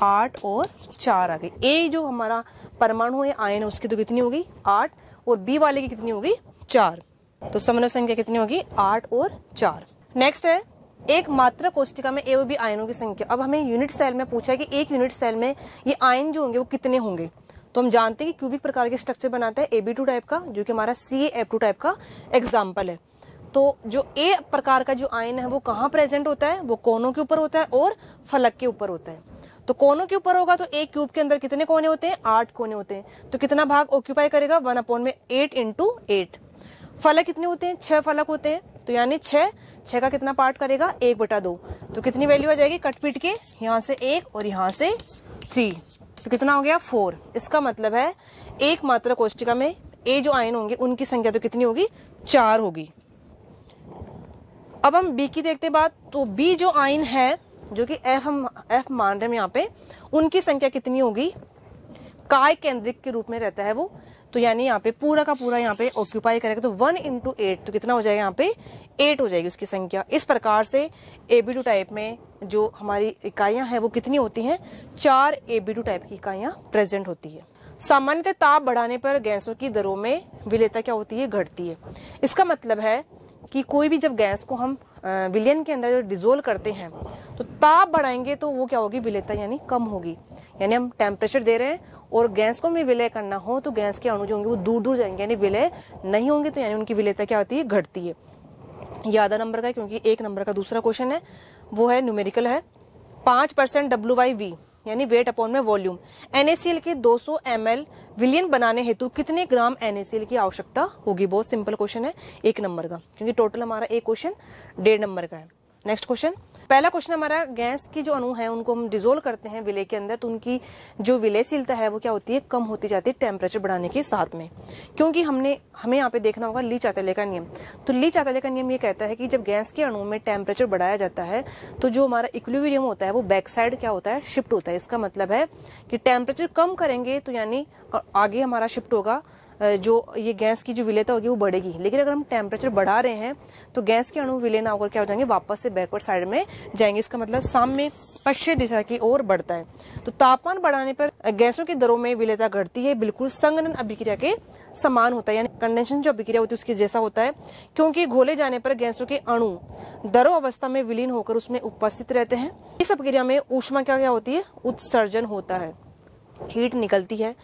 8 और 4 आ गई। ए जो हमारा परमाणु है आयन है उसकी तो कितनी होगी 8, और बी वाले की कितनी होगी 4। तो समन्वय संख्या कितनी होगी 8 और 4। नेक्स्ट है एक मात्रा कोष्टिका में ए और बी आयनों की संख्या। अब हमें यूनिट सेल में पूछा है कि एक यूनिट सेल में ये आयन जो होंगे वो कितने होंगे। तो हम जानते हैं कि क्यूबिक प्रकार के स्ट्रक्चर बनाता है Ab2 टाइप का, जो कि हमारा CaF2 टाइप का एग्जाम्पल है। तो जो ए प्रकार का जो आयन है वो कहाँ प्रेजेंट होता है, वो कोनों के ऊपर होता है और फलक के ऊपर होता है। तो कोनों के ऊपर होगा तो एक क्यूब के अंदर कितने कोने होते हैं 8 कोने होते हैं। तो कितना भाग ऑक्यूपाई करेगा 1/8 × 8। फलक कितने होते हैं 6 फलक होते हैं, तो यानी 6 का कितना पार्ट करेगा 1/2। तो कितनी वैल्यू आ जाएगी कट पीट के, यहाँ से 1 और यहाँ से 3, तो कितना हो गया 4। इसका मतलब है एक मात्रा कोष्टिका में ए जो आयन होंगे उनकी संख्या तो कितनी होगी 4 होगी। अब हम बी की देखते बात। तो बी जो आयन है जो कि एफ मान रहे हैं यहाँ पे, उनकी संख्या कितनी होगी, काय केंद्रिक के रूप में रहता है वो। तो यानी यहाँ पे पूरा का पूरा यहाँ पे ऑक्यूपाई करेगा तो 1 × 8, तो कितना हो जाएगा यहाँ पे 8 हो जाएगी उसकी संख्या। इस प्रकार से Ab2 टाइप में जो हमारी इकाइयां हैं वो कितनी होती हैं 4 Ab2 टाइप की इकाइयां प्रेजेंट होती है। सामान्यतः ताप बढ़ाने पर गैसों की दरों में विलेयता क्या होती है, घटती है। इसका मतलब है कि कोई भी जब गैस को हम विलयन के अंदर डिजोल्व करते हैं तो ताप बढ़ाएंगे तो वो क्या होगी विलेयता यानी कम होगी। यानी हम टेम्परेचर दे रहे हैं और गैस को भी विलय करना हो तो गैस के अणु जो होंगे वो दूर दूर जाएंगे, यानी विलय नहीं होंगे, तो यानी उनकी विलेयता क्या होती है घटती है। ये आधा नंबर का है क्योंकि 1 नंबर का दूसरा क्वेश्चन है वो है न्यूमेरिकल है। 5% WV यानी वेट अपॉन में वॉल्यूम। NaCl के 200 ml विलयन बनाने हेतु कितने ग्राम NaCl की आवश्यकता होगी। बहुत सिंपल क्वेश्चन है 1 नंबर का, क्योंकि टोटल हमारा एक क्वेश्चन 1.5 नंबर का है। नेक्स्ट क्वेश्चन, पहला क्वेश्चन हमारा, गैस की जो अणु है उनको हम डिसोल्व करते हैं विलय के अंदर, तो उनकी जो विलयशीलता है वो क्या होती है, कम होती जाती है टेम्परेचर बढ़ाने के साथ में। क्योंकि हमें यहाँ पे देखना होगा ली चाताले का नियम। तो ली चाताले का नियम ये कहता है कि जब गैस के अणु में टेम्परेचर बढ़ाया जाता है तो जो हमारा इक्विलिब्रियम होता है वो बैक साइड क्या होता है, शिफ्ट होता है। इसका मतलब है कि टेम्परेचर कम करेंगे तो यानी आगे हमारा शिफ्ट होगा, जो ये गैस की जो विलेयता होगी वो बढ़ेगी। लेकिन अगर हम टेम्परेचर बढ़ा रहे हैं तो गैस के अणु विलय ना होकर क्या हो जाएंगे, वापस से बैकवर्ड साइड में जाएंगे। इसका मतलब साम्य पश्चिम दिशा की ओर बढ़ता है। तो तापमान बढ़ाने पर गैसों की दरों में विलेयता घटती है, बिल्कुल संघनन अभिक्रिया के समान होता है, यानी कंडेंसेशन जो अभिक्रिया होती है उसके जैसा होता है। क्योंकि घोले जाने पर गैसों के अणु दरों अवस्था में विलीन होकर उसमें उपस्थित रहते हैं। इस अभिक्रिया में ऊष्मा क्या होती है, उत्सर्जन होता है, हीट निकलती है।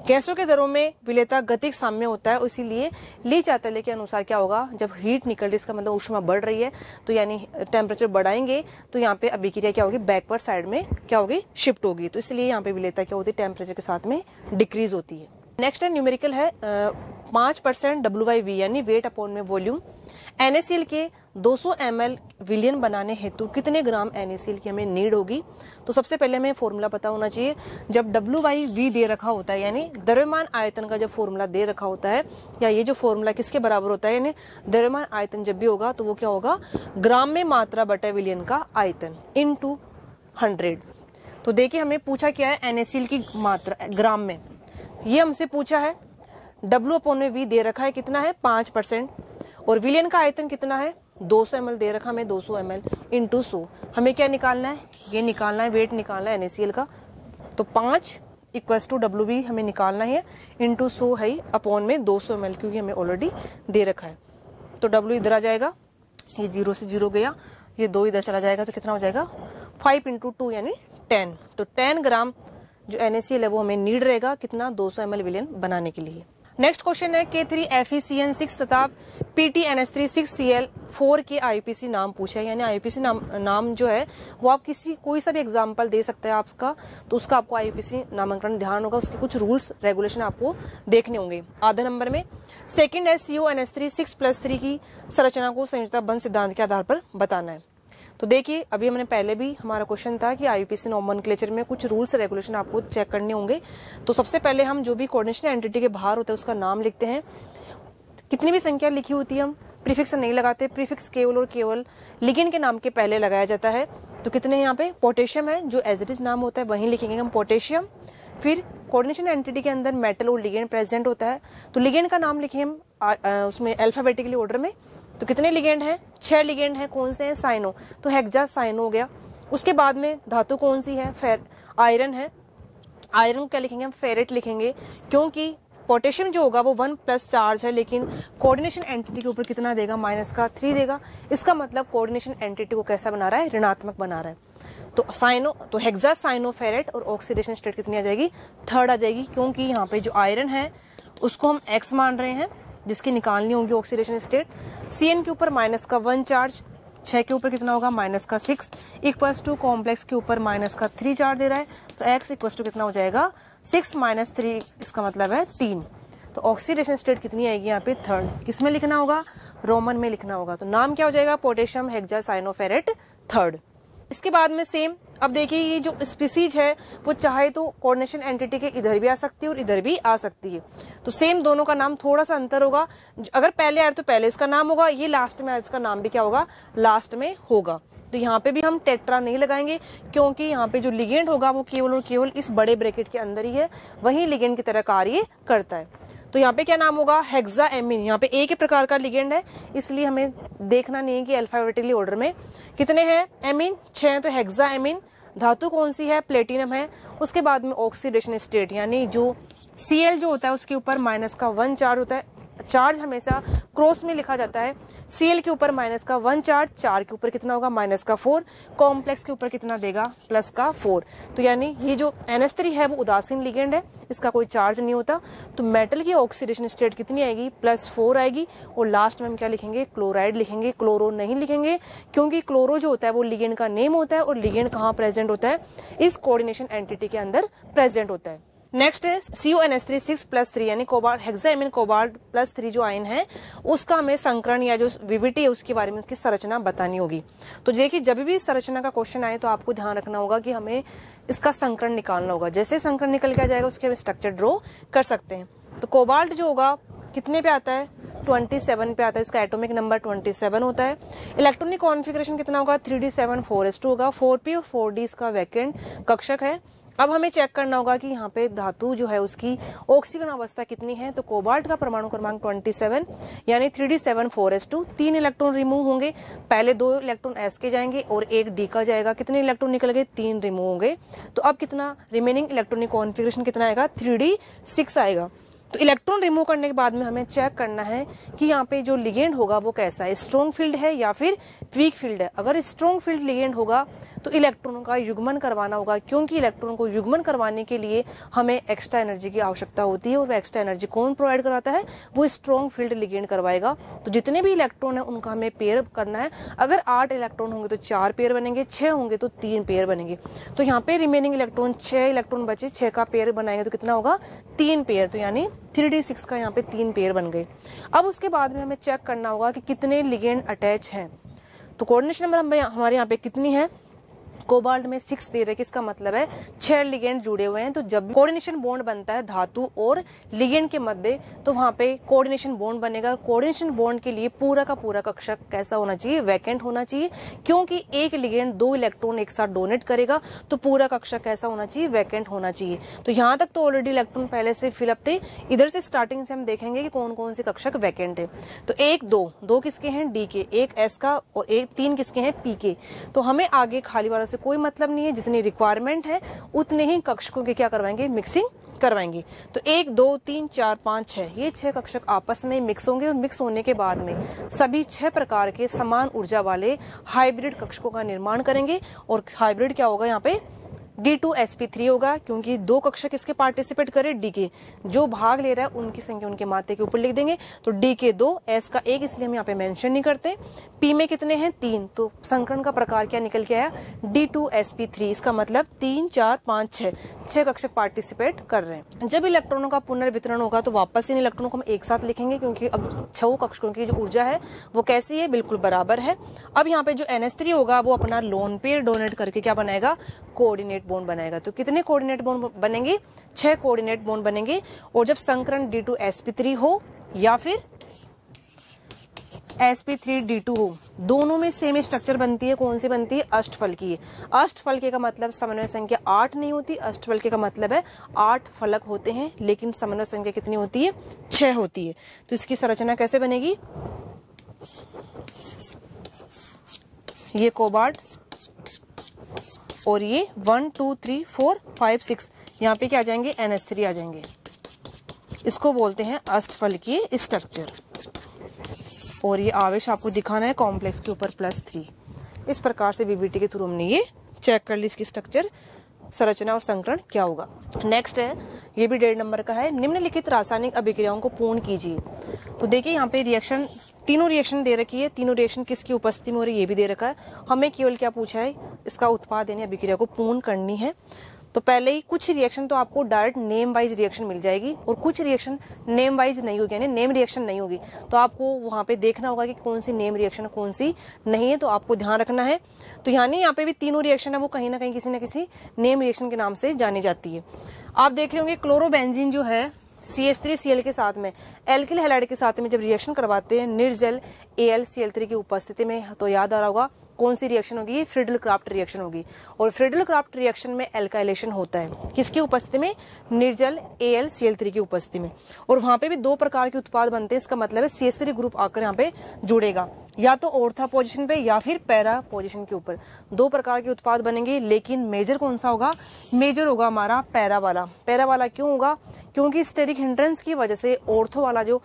गैसों के दरों में विलेयता गतिक साम्य होता है, इसीलिए ली चाताले के अनुसार क्या होगा, जब हीट निकल रही है इसका मतलब ऊष्मा बढ़ रही है, तो यानी टेम्परेचर बढ़ाएंगे तो यहाँ पे अभिक्रिया क्या होगी, बैकवर्ड साइड में क्या होगी, शिफ्ट होगी। तो इसलिए यहाँ पे विलेयता क्या होती है, टेम्परेचर के साथ में डिक्रीज होती है। नेक्स्ट है न्यूमेरिकल है 5% WV यानी वेट अपॉन में वॉल्यूम। NaCl के 200 ml विलयन बनाने हेतु कितने ग्राम NaCl की हमें नीड होगी। तो सबसे पहले हमें फॉर्मूला पता होना चाहिए। जब WV दे रखा होता है यानी द्रव्यमान आयतन का जब फॉर्मूला दे रखा होता है, या ये जो फॉर्मूला किसके बराबर होता है, यानी द्रव्यमान आयतन जब भी होगा तो वो क्या होगा, ग्राम में मात्रा बटे विलयन का आयतन इनटू 100। तो देखिए हमें पूछा क्या है, NaCl की मात्रा ग्राम में, ये हमसे पूछा है। W/V दे रखा है कितना है, 5%, और विलयन का आयतन कितना है, 200 ml दे रखा हमें, 200 ml इंटू 100। हमें क्या निकालना है, ये निकालना है, वेट निकालना है NaCl का। तो 5 = WV हमें निकालना है, इंटू 100 है अपॉन में 200 ml, क्योंकि हमें ऑलरेडी दे रखा है। तो W इधर आ जाएगा, ये 0 से 0 गया, ये 2 इधर चला जाएगा, तो कितना हो जाएगा, 5 × 2 यानी 10। तो 10 ग्राम जो NaCl है वो हमें नीड रहेगा कितना, 200 ml विलयन बनाने के लिए। नेक्स्ट क्वेश्चन है K3FeCN6 तथा PT-NH3 6Cl4 के IUPAC नाम पूछा है। यानी IUPAC नाम जो है वो आप कोई सा भी एग्जांपल दे सकते हैं आपका, तो उसका आपको IUPAC नामांकन ध्यान होगा, उसके कुछ रूल्स रेगुलेशन आपको देखने होंगे। आधे नंबर में सेकंड है CONH3 6+3 की संरचना को संयोजकता बंध सिद्धांत के आधार पर बताना है। तो देखिए अभी हमने पहले भी हमारा क्वेश्चन था कि IUPAC नॉमेनक्लेचर में कुछ रूल्स रेगुलेशन आपको चेक करने होंगे। तो सबसे पहले हम जो भी कोऑर्डिनेशन एंटिटी के बाहर होता है उसका नाम लिखते हैं। कितनी भी संख्या लिखी होती है हम प्रीफिक्स नहीं लगाते, प्रीफिक्स केवल और केवल लिगेंड के नाम के पहले लगाया जाता है। तो कितने यहाँ पे, पोटेशियम है, जो एज इट इज नाम होता है वहीं लिखेंगे हम पोटेशियम। फिर कोऑर्डिनेशन एंटिटी के अंदर मेटल और लिगेंड प्रेजेंट होता है, तो लिगेंड का नाम लिखे हम उसमें अल्फाबेटिकली ऑर्डर में। तो कितने लिगेंड हैं, 6 लिगेंड हैं, कौन से हैं, साइनो, तो हेक्सा साइनो हो गया। उसके बाद में धातु कौन सी है, आयरन है, आयरन को क्या लिखेंगे हम, फेरेट लिखेंगे, क्योंकि पोटेशियम जो होगा वो 1+ चार्ज है, लेकिन कोऑर्डिनेशन एंटिटी के ऊपर कितना देगा, -3 देगा। इसका मतलब कोऑर्डिनेशन एंटिटी को कैसा बना रहा है, ऋणात्मक बना रहा है। तो साइनो, तो हेक्सा साइनो फेरेट, और ऑक्सीडेशन स्टेट कितनी आ जाएगी, 3rd आ जाएगी, क्योंकि यहाँ पे जो आयरन है उसको हम X मान रहे हैं, जिसकी निकालनी होगी ऑक्सीडेशन स्टेट। CN के ऊपर -1 चार्ज, 6 के ऊपर कितना होगा, -6 इक्वल्स टू कॉम्प्लेक्स के ऊपर -3 चार्ज दे रहा है, तो X इक्वल्स टू कितना हो जाएगा, 6 - 3, इसका मतलब है 3। तो ऑक्सीडेशन स्टेट कितनी आएगी यहाँ पे, 3rd। किसमें लिखना होगा, रोमन में लिखना होगा। तो नाम क्या हो जाएगा, पोटेशियम हेक्सा साइनोफेरेट 3rd। इसके बाद में सेम, अब देखिए ये जो स्पीसीज है वो चाहे तो कोऑर्डिनेशन एंटिटी के इधर भी आ सकती है और इधर भी आ सकती है। तो सेम दोनों का नाम थोड़ा सा अंतर होगा, अगर पहले आए तो पहले उसका नाम होगा, ये लास्ट में आए उसका नाम भी क्या होगा, लास्ट में होगा। तो यहाँ पे भी हम टेट्रा नहीं लगाएंगे, क्योंकि यहाँ पे जो लिगेंड होगा वो केवल और केवल इस बड़े ब्रैकेट के अंदर ही है, वही लिगेंड की तरह कार्य करता है। तो यहाँ पे क्या नाम होगा, हेक्सा एमीन। यहाँ पे एक ही प्रकार का लिगेंड है, इसलिए हमें देखना नहीं है कि अल्फाबेटिकली ऑर्डर में कितने हैं एमीन, 6, तो हेक्सा एमीन। धातु कौन सी है, प्लेटिनम है। उसके बाद में ऑक्सीडेशन स्टेट, यानी जो Cl जो होता है उसके ऊपर -1 चार्ज होता है, चार्ज हमेशा क्रॉस में लिखा जाता है। Cl के ऊपर -1 चार्ज, 4 के ऊपर कितना होगा, -4, कॉम्प्लेक्स के ऊपर कितना देगा, +4। तो यानी ये जो NH3 है वो उदासीन लिगेंड है, इसका कोई चार्ज नहीं होता। तो मेटल की ऑक्सीडेशन स्टेट कितनी आएगी, +4 आएगी। और लास्ट में हम क्या लिखेंगे, क्लोराइड लिखेंगे, क्लोरो नहीं लिखेंगे, क्योंकि क्लोरो जो होता है वो लिगेंड का नेम होता है, और लिगेंड कहाँ प्रेजेंट होता है, इस कोऑर्डिनेशन एंटिटी के अंदर प्रेजेंट होता है। नेक्स्ट है CuNH3 6+3 यानी कोबाल्ट हेक्साइमिन कोबाल्ट +3 जो आयन है उसका हमें संकरण या जो विविटी है उसके बारे में उसकी संरचना बतानी होगी। तो देखिए जब भी संरचना का क्वेश्चन आए तो आपको ध्यान रखना होगा कि हमें इसका संकरण निकालना होगा। जैसे संकरण निकल के आ जाएगा उसके हम स्ट्रक्चर ड्रॉ कर सकते हैं। तो कोबाल्ट जो होगा कितने पे आता है 27 पे आता है, इसका एटॉमिक नंबर 27 होता है। इलेक्ट्रॉनिक कॉन्फ़िगरेशन कितना होगा 3d7 4s2 होगा। 4p और 4d इसका वैकेंट कक्षक है। अब हमें चेक करना होगा कि यहाँ पे धातु जो है उसकी ऑक्सीकरण अवस्था कितनी है। तो कोबाल्ट का परमाणु क्रमांक 27 यानी 3d7 4s2, 3 इलेक्ट्रॉन रिमूव होंगे। पहले 2 इलेक्ट्रॉन s के जाएंगे और 1 d का जाएगा। कितने इलेक्ट्रॉन निकल गए 3 रिमूव होंगे। तो अब कितना रिमेनिंग इलेक्ट्रॉनिक कॉन्फ़िगरेशन कितना आएगा 3d6 आएगा। तो इलेक्ट्रॉन रिमूव करने के बाद में हमें चेक करना है कि यहाँ पे जो लिगेंड होगा वो कैसा है, स्ट्रॉन्ग फील्ड है या फिर वीक फील्ड है। अगर स्ट्रॉन्ग फील्ड लिगेंड होगा तो इलेक्ट्रॉनों का युग्मन करवाना होगा, क्योंकि इलेक्ट्रॉन को युग्मन करवाने के लिए हमें एक्स्ट्रा एनर्जी की आवश्यकता होती है और वो एक्स्ट्रा एनर्जी कौन प्रोवाइड कराता है, वो स्ट्रॉन्ग फील्ड लिगेंड करवाएगा। तो जितने भी इलेक्ट्रॉन है उनका हमें पेयर करना है। अगर 8 इलेक्ट्रॉन होंगे तो 4 पेयर बनेंगे, 6 होंगे तो 3 पेयर बनेंगे। तो यहाँ पे रिमेनिंग इलेक्ट्रॉन 6 इलेक्ट्रॉन बचे, 6 का पेयर बनाएंगे तो कितना होगा 3 पेयर। तो यानी 3d6 का यहाँ पे 3 पेयर बन गए। अब उसके बाद में हमें चेक करना होगा कि कितने लिगेंड अटैच हैं। तो कोऑर्डिनेशन नंबर हमारे यहाँ पे कितनी है, कोबाल्ट में 6 दे रहे, किसका मतलब है 6 लिगेंड जुड़े हुए हैं। तो जब कोऑर्डिनेशन बॉन्ड बनता है धातु और लिगेंड के मध्य तो वहां पे कोऑर्डिनेशन बॉन्ड बनेगा। कोऑर्डिनेशन बॉन्ड के लिए पूरा का पूरा कक्षक कैसा होना चाहिए, वैकेंट होना चाहिए, क्योंकि एक लिगेंड 2 इलेक्ट्रॉन एक साथ डोनेट करेगा तो पूरा कक्षक कैसा होना चाहिए, वैकेंट होना चाहिए। तो यहाँ तक तो ऑलरेडी इलेक्ट्रॉन पहले से फिलअप थे। इधर से स्टार्टिंग से हम देखेंगे कि कौन कौन से कक्षक वैकेंट है। तो 1 2 किसके हैं डी के, 1 एस का और 3 किसके हैं पी के। तो हमें आगे खाली वाला से कोई मतलब नहीं है, जितनी रिक्वायरमेंट है उतने ही कक्षकों के क्या करवाएंगे, मिक्सिंग करवाएंगे। तो 1 2 3 4 5 6 ये 6 कक्षक आपस में मिक्स होंगे और मिक्स होने के बाद में सभी 6 प्रकार के समान ऊर्जा वाले हाइब्रिड कक्षकों का निर्माण करेंगे। और हाइब्रिड क्या होगा, यहाँ पे D2sp3 होगा, क्योंकि 2 कक्षक इसके पार्टिसिपेट करे, डी के जो भाग ले रहा है उनकी संख्या उनके मात्रे के ऊपर लिख देंगे। तो डी के 2, एस का 1, इसलिए हम यहाँ पे मेंशन नहीं करते। पी में कितने हैं 3, तो संकरण का प्रकार क्या निकल के आया D2sp3। इसका मतलब 3 4 5 6 कक्षक पार्टिसिपेट कर रहे हैं। जब इलेक्ट्रॉनों का पुनर्वितरण होगा तो वापस इन इलेक्ट्रॉनों को हम एक साथ लिखेंगे, क्योंकि अब 6 कक्षकों की जो ऊर्जा है वो कैसी है, बिल्कुल बराबर है। अब यहाँ पे जो NH3 होगा वो अपना लोन पेयर डोनेट करके क्या बनाएगा, कोऑर्डिनेट बॉन्ड बनाएगा। तो कितने कोऑर्डिनेट बॉन्ड बनेंगे, 6 कोऑर्डिनेट बॉन्ड बनेंगे। और जब संकरण D2sp3 हो या फिर sp3d2 हो, दोनों में सेम स्ट्रक्चर बनती है। कौन सी बनती है, अष्टफलकीय। अष्टफलकीय का मतलब समन्वय संख्या 8 नहीं होती, अष्टफलकीय का मतलब है 8 फलक होते हैं, लेकिन समन्वय संख्या कितनी होती है 6 होती है। तो इसकी संरचना कैसे बनेगी, ये कोबाल्ट और ये 1 2 3 4 5 6 यहाँ पे क्या आ जाएंगे, NH3 आ जाएंगे। इसको बोलते हैं अष्टफलकीय स्ट्रक्चर। और ये आवेश आपको दिखाना है कॉम्प्लेक्स के ऊपर +3। इस प्रकार से VVT के थ्रू हमने ये चेक कर ली इसकी स्ट्रक्चर, संरचना और संकरण क्या होगा। नेक्स्ट है, ये भी 1.5 नंबर का है, निम्नलिखित रासायनिक अभिक्रियाओं को पूर्ण कीजिए। तो देखिए यहाँ पे रिएक्शन, तीनों रिएक्शन दे रखी है, तीनों रिएक्शन किसकी उपस्थिति में हो रही है ये भी दे रखा है। हमें केवल क्या पूछा है, इसका उत्पाद यानी अभिक्रिया को पूर्ण करनी है। तो पहले ही कुछ रिएक्शन तो आपको डायरेक्ट नेम वाइज रिएक्शन मिल जाएगी और कुछ रिएक्शन नेम वाइज नहीं होगी, यानी नेम रिएक्शन नहीं होगी। तो आपको वहां पे देखना होगा कि कौन सी नेम रिएक्शन है कौन सी नहीं है, तो आपको ध्यान रखना है। तो यानी यहाँ पे भी तीनों रिएक्शन है वो कहीं ना कहीं किसी न किसी नेम रिएक्शन के नाम से जानी जाती है। आप देख रहे होंगे क्लोरोबेंजीन जो है CH3Cl के साथ में एल्किल हैलाइड के साथ में जब रिएक्शन करवाते हैं निर्जल AlCl3 की उपस्थिति में, तो याद आ रहा होगा कौन सी रिएक्शन होगी, ये फ्रीडल क्राफ्ट रिएक्शन होगी। और फ्रीडल क्राफ्ट रिएक्शन में एल्काइलेशन होता है किसकी उपस्थिति में, निर्जल AlCl3 की उपस्थिति में। और वहां पे भी 2 प्रकार के उत्पाद बनते हैं। इसका मतलब है CH3 ग्रुप आकर यहाँ पे जुड़ेगा, या तो ऑर्था पोजीशन पे या फिर पैरा पोजीशन के ऊपर। 2 प्रकार के उत्पाद बनेंगे, लेकिन मेजर कौन सा होगा, मेजर होगा हमारा पैरा वाला। पैरा वाला क्यों होगा, क्योंकि स्टेरिक हिंड्रेंस की वजह से ऑर्थो वाला जो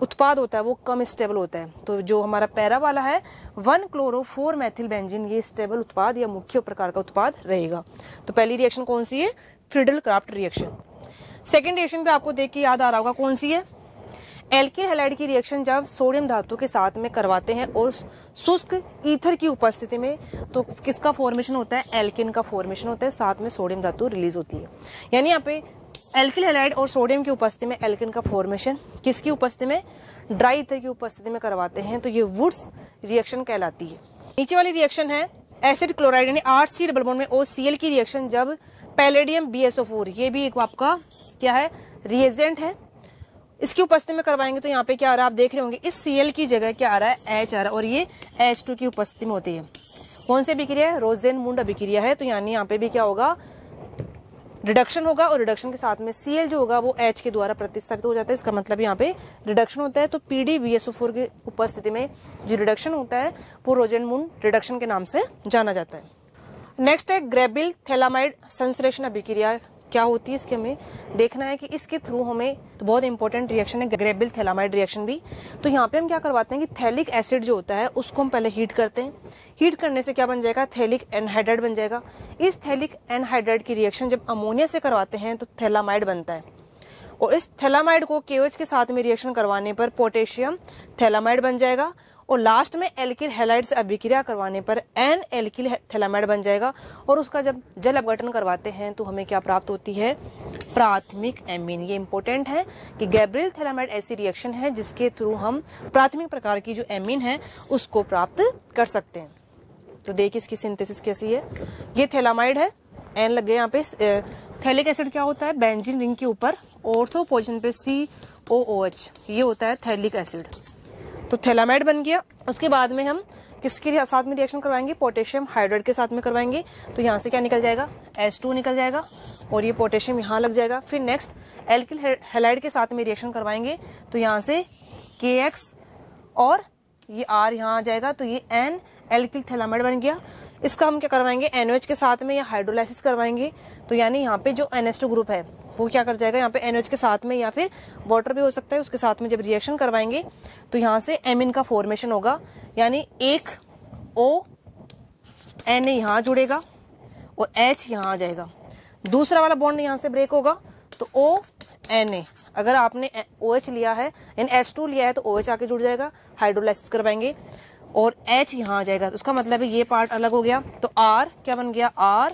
उत्पाद होता है वो कम स्टेबल होता है। तो जो हमारा पैरा वाला है 1-क्लोरो-4-मेथिल बेंजीन, ये स्टेबल उत्पाद या मुख्य प्रकार का उत्पाद रहेगा। तो पहली रिएक्शन कौन सी है, Friedel craft reaction. Second reaction पे आपको देख के याद आ रहा होगा कौन सी है, एल्किल हैलाइड की रिएक्शन जब सोडियम धातु के साथ में करवाते हैं और शुष्क ईथर की उपस्थिति में, तो किसका फॉर्मेशन होता है? एल्किन का फॉर्मेशन होता है, साथ में सोडियम धातु रिलीज होती है। यानी यहाँ पे एल्किल हैलाइड और सोडियम की उपस्थिति में एल्किन का फॉर्मेशन किसकी उपस्थिति में? ड्राई ईथर की उपस्थिति में करवाते हैं, तो ये वुड्स रिएक्शन कहलाती है। नीचे वाली रिएक्शन है एसिड क्लोराइड यानी RC डबल बॉन्ड में OCl की रिएक्शन जब पैलेडियम BSO4, ये भी एक आपका क्या है? रिएजेंट है, इसकी उपस्थिति में करवाएंगे तो यहाँ पे क्या आ रहा है? आप देख रहे होंगे इस Cl की जगह क्या आ रहा है? H आ रहा है, और ये H2 की उपस्थिति में होती है। कौन सी अभिक्रिया है? रोजेनमुंड अभिक्रिया है। तो यानी यहाँ पे भी क्या होगा? रिडक्शन होगा, और रिडक्शन के साथ में Cl जो होगा वो H के द्वारा प्रतिस्थापित हो जाता है। इसका मतलब यहाँ पे रिडक्शन होता है। तो PdBSO4 की उपस्थिति में जो रिडक्शन होता है वो रोजेनमुंड रिडक्शन के नाम से जाना जाता है। नेक्स्ट है ग्रेबिल थैलामाइड संश्लेषण अभिक्रिया। क्या होती है इसके हमें देखना है कि इसके थ्रू हमें, तो बहुत इंपॉर्टेंट रिएक्शन है ग्रेबिल थैलामाइड रिएक्शन भी। तो यहाँ पे हम क्या करवाते हैं कि थैलिक एसिड जो होता है उसको हम पहले हीट करते हैं। हीट करने से क्या बन जाएगा? थैलिक एनहाइड्राइड बन जाएगा। इस थैलिक एनहाइड्राइड की रिएक्शन जब अमोनिया से करवाते हैं तो थैलामाइड बनता है, और इस थैलामाइड को KOH के साथ में रिएक्शन करवाने पर पोटेशियम थैलामाइड बन जाएगा, और लास्ट में एल्किल हैलाइड से अभिक्रिया करवाने पर एन एल्किल थैलामाइड बन जाएगा। और उसका जब जल अपघटन करवाते हैं तो हमें क्या प्राप्त होती है? प्राथमिक एमीन। ये इंपॉर्टेंट है कि गैब्रियल थैलामाइड ऐसी रिएक्शन है जिसके थ्रू हम प्राथमिक प्रकार की जो एमीन है उसको प्राप्त कर सकते हैं। तो देखिए इसकी सिंथेसिस कैसी है। ये थैलामाइड है, एन लग गया यहाँ पे। थैलिक एसिड क्या होता है? बेंजीन रिंग के ऊपर ऑर्थो पोजीशन पे COOH, ये होता है थैलिक एसिड। तो थैलामाइड बन गया। उसके बाद में हम किसके साथ में रिएक्शन करवाएंगे? पोटेशियम हाइड्राइड के साथ में करवाएंगे। तो यहाँ से क्या निकल जाएगा? H2 निकल जाएगा, और ये पोटेशियम यहाँ लग जाएगा। फिर नेक्स्ट एल्किल हैलाइड के साथ में रिएक्शन करवाएंगे तो यहाँ से KX और ये R यहाँ आ जाएगा, तो ये N एल्किल थैलामाइड बन गया। इसका हम क्या करवाएंगे? NOH के साथ में या हाइड्रोलाइसिस करवाएंगे। तो यानी यहाँ पे जो NH2 ग्रुप है वो क्या कर जाएगा? यहाँ पे NOH के साथ में, या फिर वाटर भी हो सकता है, उसके साथ में जब रिएक्शन करवाएंगे तो यहाँ से एमीन का फॉर्मेशन होगा। यानी एक O Na यहाँ जुड़ेगा और H यहाँ आ जाएगा। दूसरा वाला बॉन्ड यहाँ से ब्रेक होगा तो O Na, अगर आपने OH लिया है यानी H2 लिया है तो OH आके जुड़ जाएगा, हाइड्रोलाइसिस करवाएंगे और H यहाँ आ जाएगा। तो उसका मतलब है ये पार्ट अलग हो गया। तो R क्या बन गया? R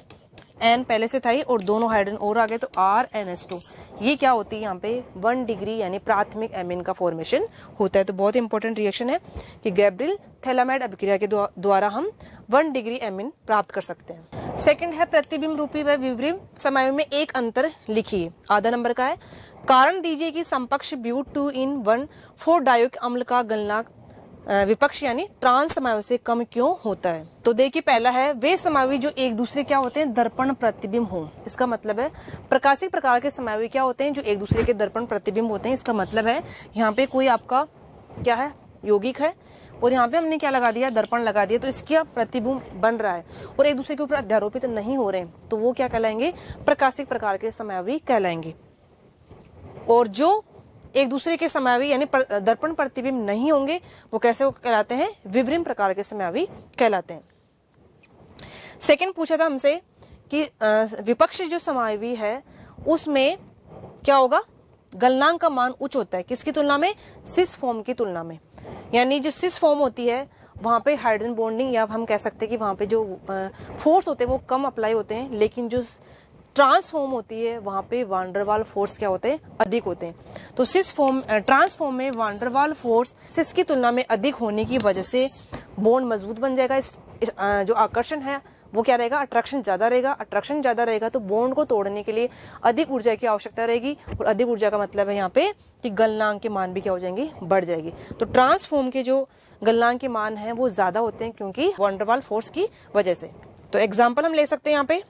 N पहले से था ही, और दोनों हाइड्रोजन और आ गए तो RNH2। ये क्या होती है? यहाँ पे 1 डिग्री यानी प्राथमिक एमीन का फॉर्मेशन होता है। तो बहुत इंपॉर्टेंट रिएक्शन है कि गैब्रियल थैलामाइड अभिक्रिया के द्वारा हम 1 डिग्री एमीन प्राप्त कर सकते हैं। सेकंड है प्रतिबिंब रूपी व विवरिम समायों में एक अंतर लिखिए। आधा नंबर का है। कारण दीजिए कि समकक्ष ब्यूट 2-in-1 4 डायोइक अम्ल का गलनांक विपक्ष यानी ट्रांस समायों से कम क्यों होता है। तो देखिए पहला है वे समायों जो एक दूसरे क्या होते हैं? दर्पण प्रतिबिंब हो। इसका मतलब है प्रकाशिक प्रकार के समायों क्या होते हैं? जो एक दूसरे के दर्पण प्रतिबिंब होते हैं। इसका मतलब है यहाँ पे कोई आपका क्या है? यौगिक है, और यहाँ पे हमने क्या लगा दिया? दर्पण लगा दिया, तो इसका प्रतिबिंब बन रहा है और एक दूसरे के ऊपर अध्यारोपित नहीं हो रहे हैं, तो वो क्या कहलाएंगे? प्रकाशिक प्रकार के समायों कहलाएंगे। और जो एक दूसरे के समायों यानी दर्पण प्रतिबिंब नहीं होंगे वो कैसे कहलाते हैं? विवरिम प्रकार के समायों कहलाते हैं। सेकंड पूछा था हमसे कि विपक्ष जो समायों है उसमें क्या होगा? गलनांक का मान उच्च होता है। किसकी तुलना में? सिस फॉर्म की तुलना में। यानी जो सिस फॉर्म होती है वहां पे हाइड्रोजन बॉन्डिंग, या हम कह सकते हैं कि वहां पे जो फोर्स होते हैं वो कम अप्लाई होते हैं, लेकिन जो ट्रांसफॉर्म होती है वहां पे वांडरवाल फोर्स क्या होते हैं? अधिक होते हैं। तो सिस फॉर्म ट्रांसफॉर्म में वांडरवाल फोर्स सिस की तुलना में अधिक होने की वजह से बॉन्ड मजबूत बन जाएगा। जो आकर्षण है वो क्या रहेगा? अट्रैक्शन ज्यादा रहेगा। अट्रैक्शन ज्यादा रहेगा तो बॉन्ड को तोड़ने के लिए अधिक ऊर्जा की आवश्यकता रहेगी, और अधिक ऊर्जा का मतलब है यहाँ पे कि गलनांक के मान भी क्या हो जाएंगे? बढ़ जाएगी। तो ट्रांसफॉर्म के जो गलनांक के मान है वो ज्यादा होते हैं क्योंकि वांडरवाल फोर्स की वजह से। तो एग्जाम्पल हम ले सकते हैं यहाँ पे,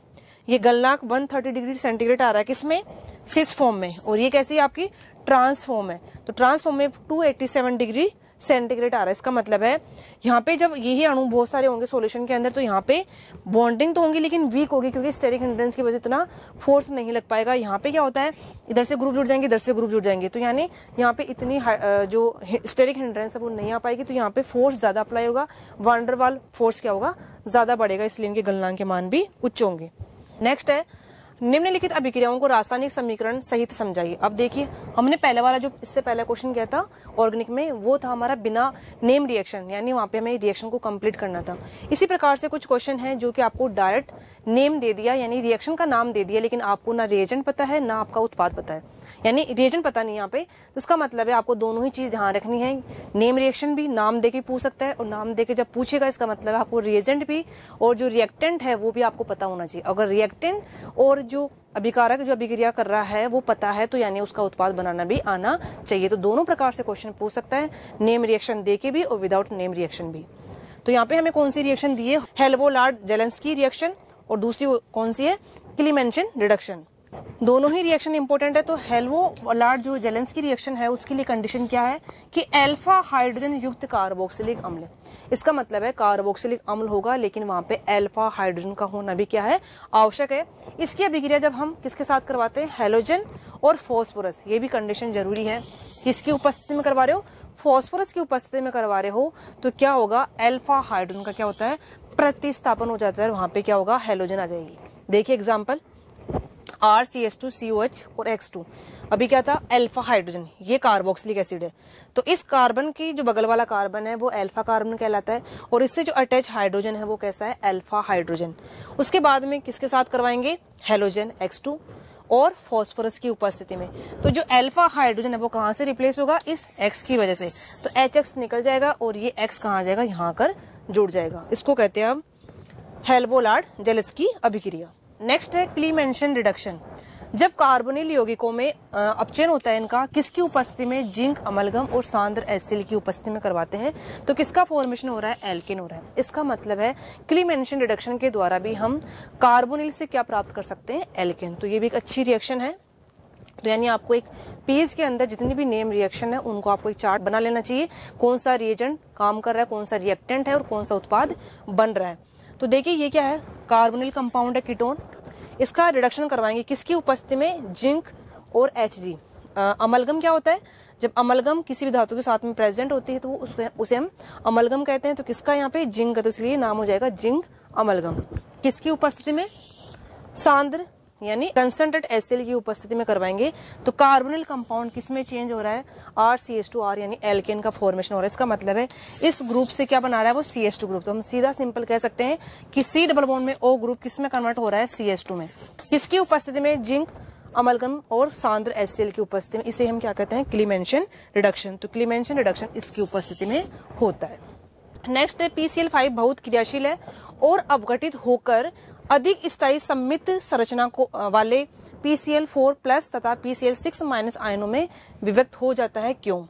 ये गलनांक 130 डिग्री सेंटीग्रेड आ रहा है किसमें? सिस फॉर्म में, और ये कैसी है आपकी? ट्रांसफॉर्म है। तो ट्रांसफॉर्म में 287 डिग्री सेंटीग्रेड आ रहा है। इसका मतलब है यहाँ पे जब यही अणु बहुत सारे होंगे सॉल्यूशन के अंदर तो यहाँ पे बॉन्डिंग तो होंगी लेकिन वीक होगी, क्योंकि स्टेरिक हिंड्रेंस की वजह से इतना फोर्स नहीं लग पाएगा। यहाँ पे क्या होता है? इधर से ग्रुप जुड़ जाएंगे, इधर से ग्रुप जुड़ जाएंगे, तो यानी यहाँ पे इतनी जो स्टेरिक हिंड्रेंस है वो नहीं आ पाएगी, तो यहाँ पे फोर्स ज्यादा अप्लाई होगा, वांडरवाल फोर्स क्या होगा? ज्यादा बढ़ेगा, इसलिए इनके गलनांक के मान भी उच्च होंगे। नेक्स्ट है निम्नलिखित अभिक्रियाओं को रासायनिक समीकरण सहित समझाइए। अब देखिए, हमने पहले वाला जो इससे पहला क्वेश्चन किया था ऑर्गेनिक में, वो था हमारा बिना नेम रिएक्शन, यानी वहां पे हमें रिएक्शन को कंप्लीट करना था। इसी प्रकार से कुछ क्वेश्चन है जो कि आपको डायरेक्ट नेम दे दिया, यानी रिएक्शन का नाम दे दिया, लेकिन आपको ना रिएजेंट पता है ना आपका उत्पाद पता है, यानी रिएजेंट पता नहीं यहाँ पे। तो इसका मतलब है आपको दोनों ही चीज ध्यान रखनी है। नेम रिएक्शन भी नाम दे के पूछ सकता है, और नाम दे के जब पूछेगा इसका मतलब है आपको रिएजेंट भी और जो रिएक्टेंट है वो भी आपको पता होना चाहिए। अगर रिएक्टेंट और जो अभिकारक जो अभिक्रिया कर रहा है वो पता है, तो यानी उसका उत्पाद बनाना भी आना चाहिए। तो दोनों प्रकार से क्वेश्चन पूछ सकता है, नेम रिएक्शन दे के भी और विदाउट नेम रिएक्शन भी। तो यहाँ पे हमें कौन सी रिएक्शन दी है? हेल्वो-लार्ड-जेलेंस्की रिएक्शन, और दूसरी कौन सी है? क्लीमेंशन रिडक्शन। दोनों ही रिएक्शन इंपॉर्टेंट है। तो हेल्वो-लार्ड जो जेलेंस्की रिएक्शन है उसके लिए कंडीशन क्या है कि अल्फा हाइड्रोजन युक्त कार्बोक्सिलिक अम्ल। इसका मतलब है कार्बोक्सिलिक अम्ल होगा, लेकिन वहां पे अल्फा हाइड्रोजन का होना भी क्या है? आवश्यक है। इसकी अभिक्रिया जब हम किसके साथ करवाते हैं? हैलोजन और फास्फोरस। ये भी कंडीशन जरूरी है। किसकी उपस्थिति में करवा रहे हो? फास्फोरस की उपस्थिति में करवा रहे हो तो क्या होगा? अल्फा हाइड्रोजन का क्या होता है? प्रतिस्थापन हो जाता है, वहां पे क्या होगा? हैलोजन आ जाएगी। देखिए एग्जाम्पल, RCH2COH और X2। अभी क्या था? अल्फा हाइड्रोजन, ये कार्बोक्सिलिक एसिड है। तो इस कार्बन की जो बगल वाला कार्बन है वो अल्फा कार्बन कहलाता है, और इससे जो अटैच हाइड्रोजन है वो कैसा है? Alpha hydrogen. उसके बाद में किसके साथ करवाएंगे? हैलोजन X2 और फास्फोरस की उपस्थिति में। तो जो अल्फा हाइड्रोजन है वो कहां से रिप्लेस होगा? इस X की वजह से। तो HX निकल जाएगा और ये X कहां आ जाएगा? यहाँ कर जुड़ जाएगा। इसको कहते हैं हम हेल्वो-लार्ड-जेलेंस्की अभिक्रिया। नेक्स्ट है क्लीमेंशन रिडक्शन। जब कार्बोनिल यौगिकों में अपचयन होता है इनका, किसकी उपस्थिति में? जिंक अमलगम और सांद्र एसिल की उपस्थिति में करवाते हैं, तो किसका फॉर्मेशन हो रहा है? एल्केन हो रहा है। इसका मतलब है क्लीमेंशन रिडक्शन के द्वारा भी हम कार्बोनिल से क्या प्राप्त कर सकते हैं? एल्केन। तो ये भी एक अच्छी रिएक्शन है। तो यानी आपको एक पेज के अंदर जितनी भी नेम रिएक्शन है उनको आपको एक चार्ट बना लेना चाहिए, कौन सा रिएजेंट काम कर रहा है, कौन सा रिएक्टेंट है और कौन सा उत्पाद बन रहा है। तो देखिए ये क्या है? कार्बोनिल कंपाउंड है, कीटोन। इसका रिडक्शन करवाएंगे किसकी उपस्थिति में? जिंक और Hg। अमलगम क्या होता है? जब अमलगम किसी भी धातु के साथ में प्रेजेंट होती है तो उसे हम अमलगम कहते हैं। तो किसका यहाँ पे? जिंक है, तो इसलिए नाम हो जाएगा जिंक अमलगम। किसकी उपस्थिति में? सांद्र यानी कंसंट्रेट एसिल की उपस्थिति में करवाएंगे। तो कार्बोनिल कंपाउंड किसमें चेंज हो रहा है? RCH2R यानी एल्केन का फॉर्मेशन हो रहा है। इसका मतलब है इस ग्रुप से क्या बना रहा है? वो CH2 ग्रुप। तो हम सीधा सिंपल कह सकते हैं कि C डबल बॉन्ड में O ग्रुप किसमें कन्वर्ट हो रहा है? CH2 में। किसकी उपस्थिति में? जिंक अमलगम और सांद्र एसिल की उपस्थिति में। इसे हम क्या कहते हैं? क्लीमेंशन रिडक्शन। तो क्लीमेंशन रिडक्शन इसकी उपस्थिति में होता है। नेक्स्ट है PCl5 बहुत क्रियाशील है और अपघटित होकर अधिक स्थायी सममित संरचना को वाले PCl4+ तथा PCl6- आयनों में विभक्त हो जाता है, क्यों?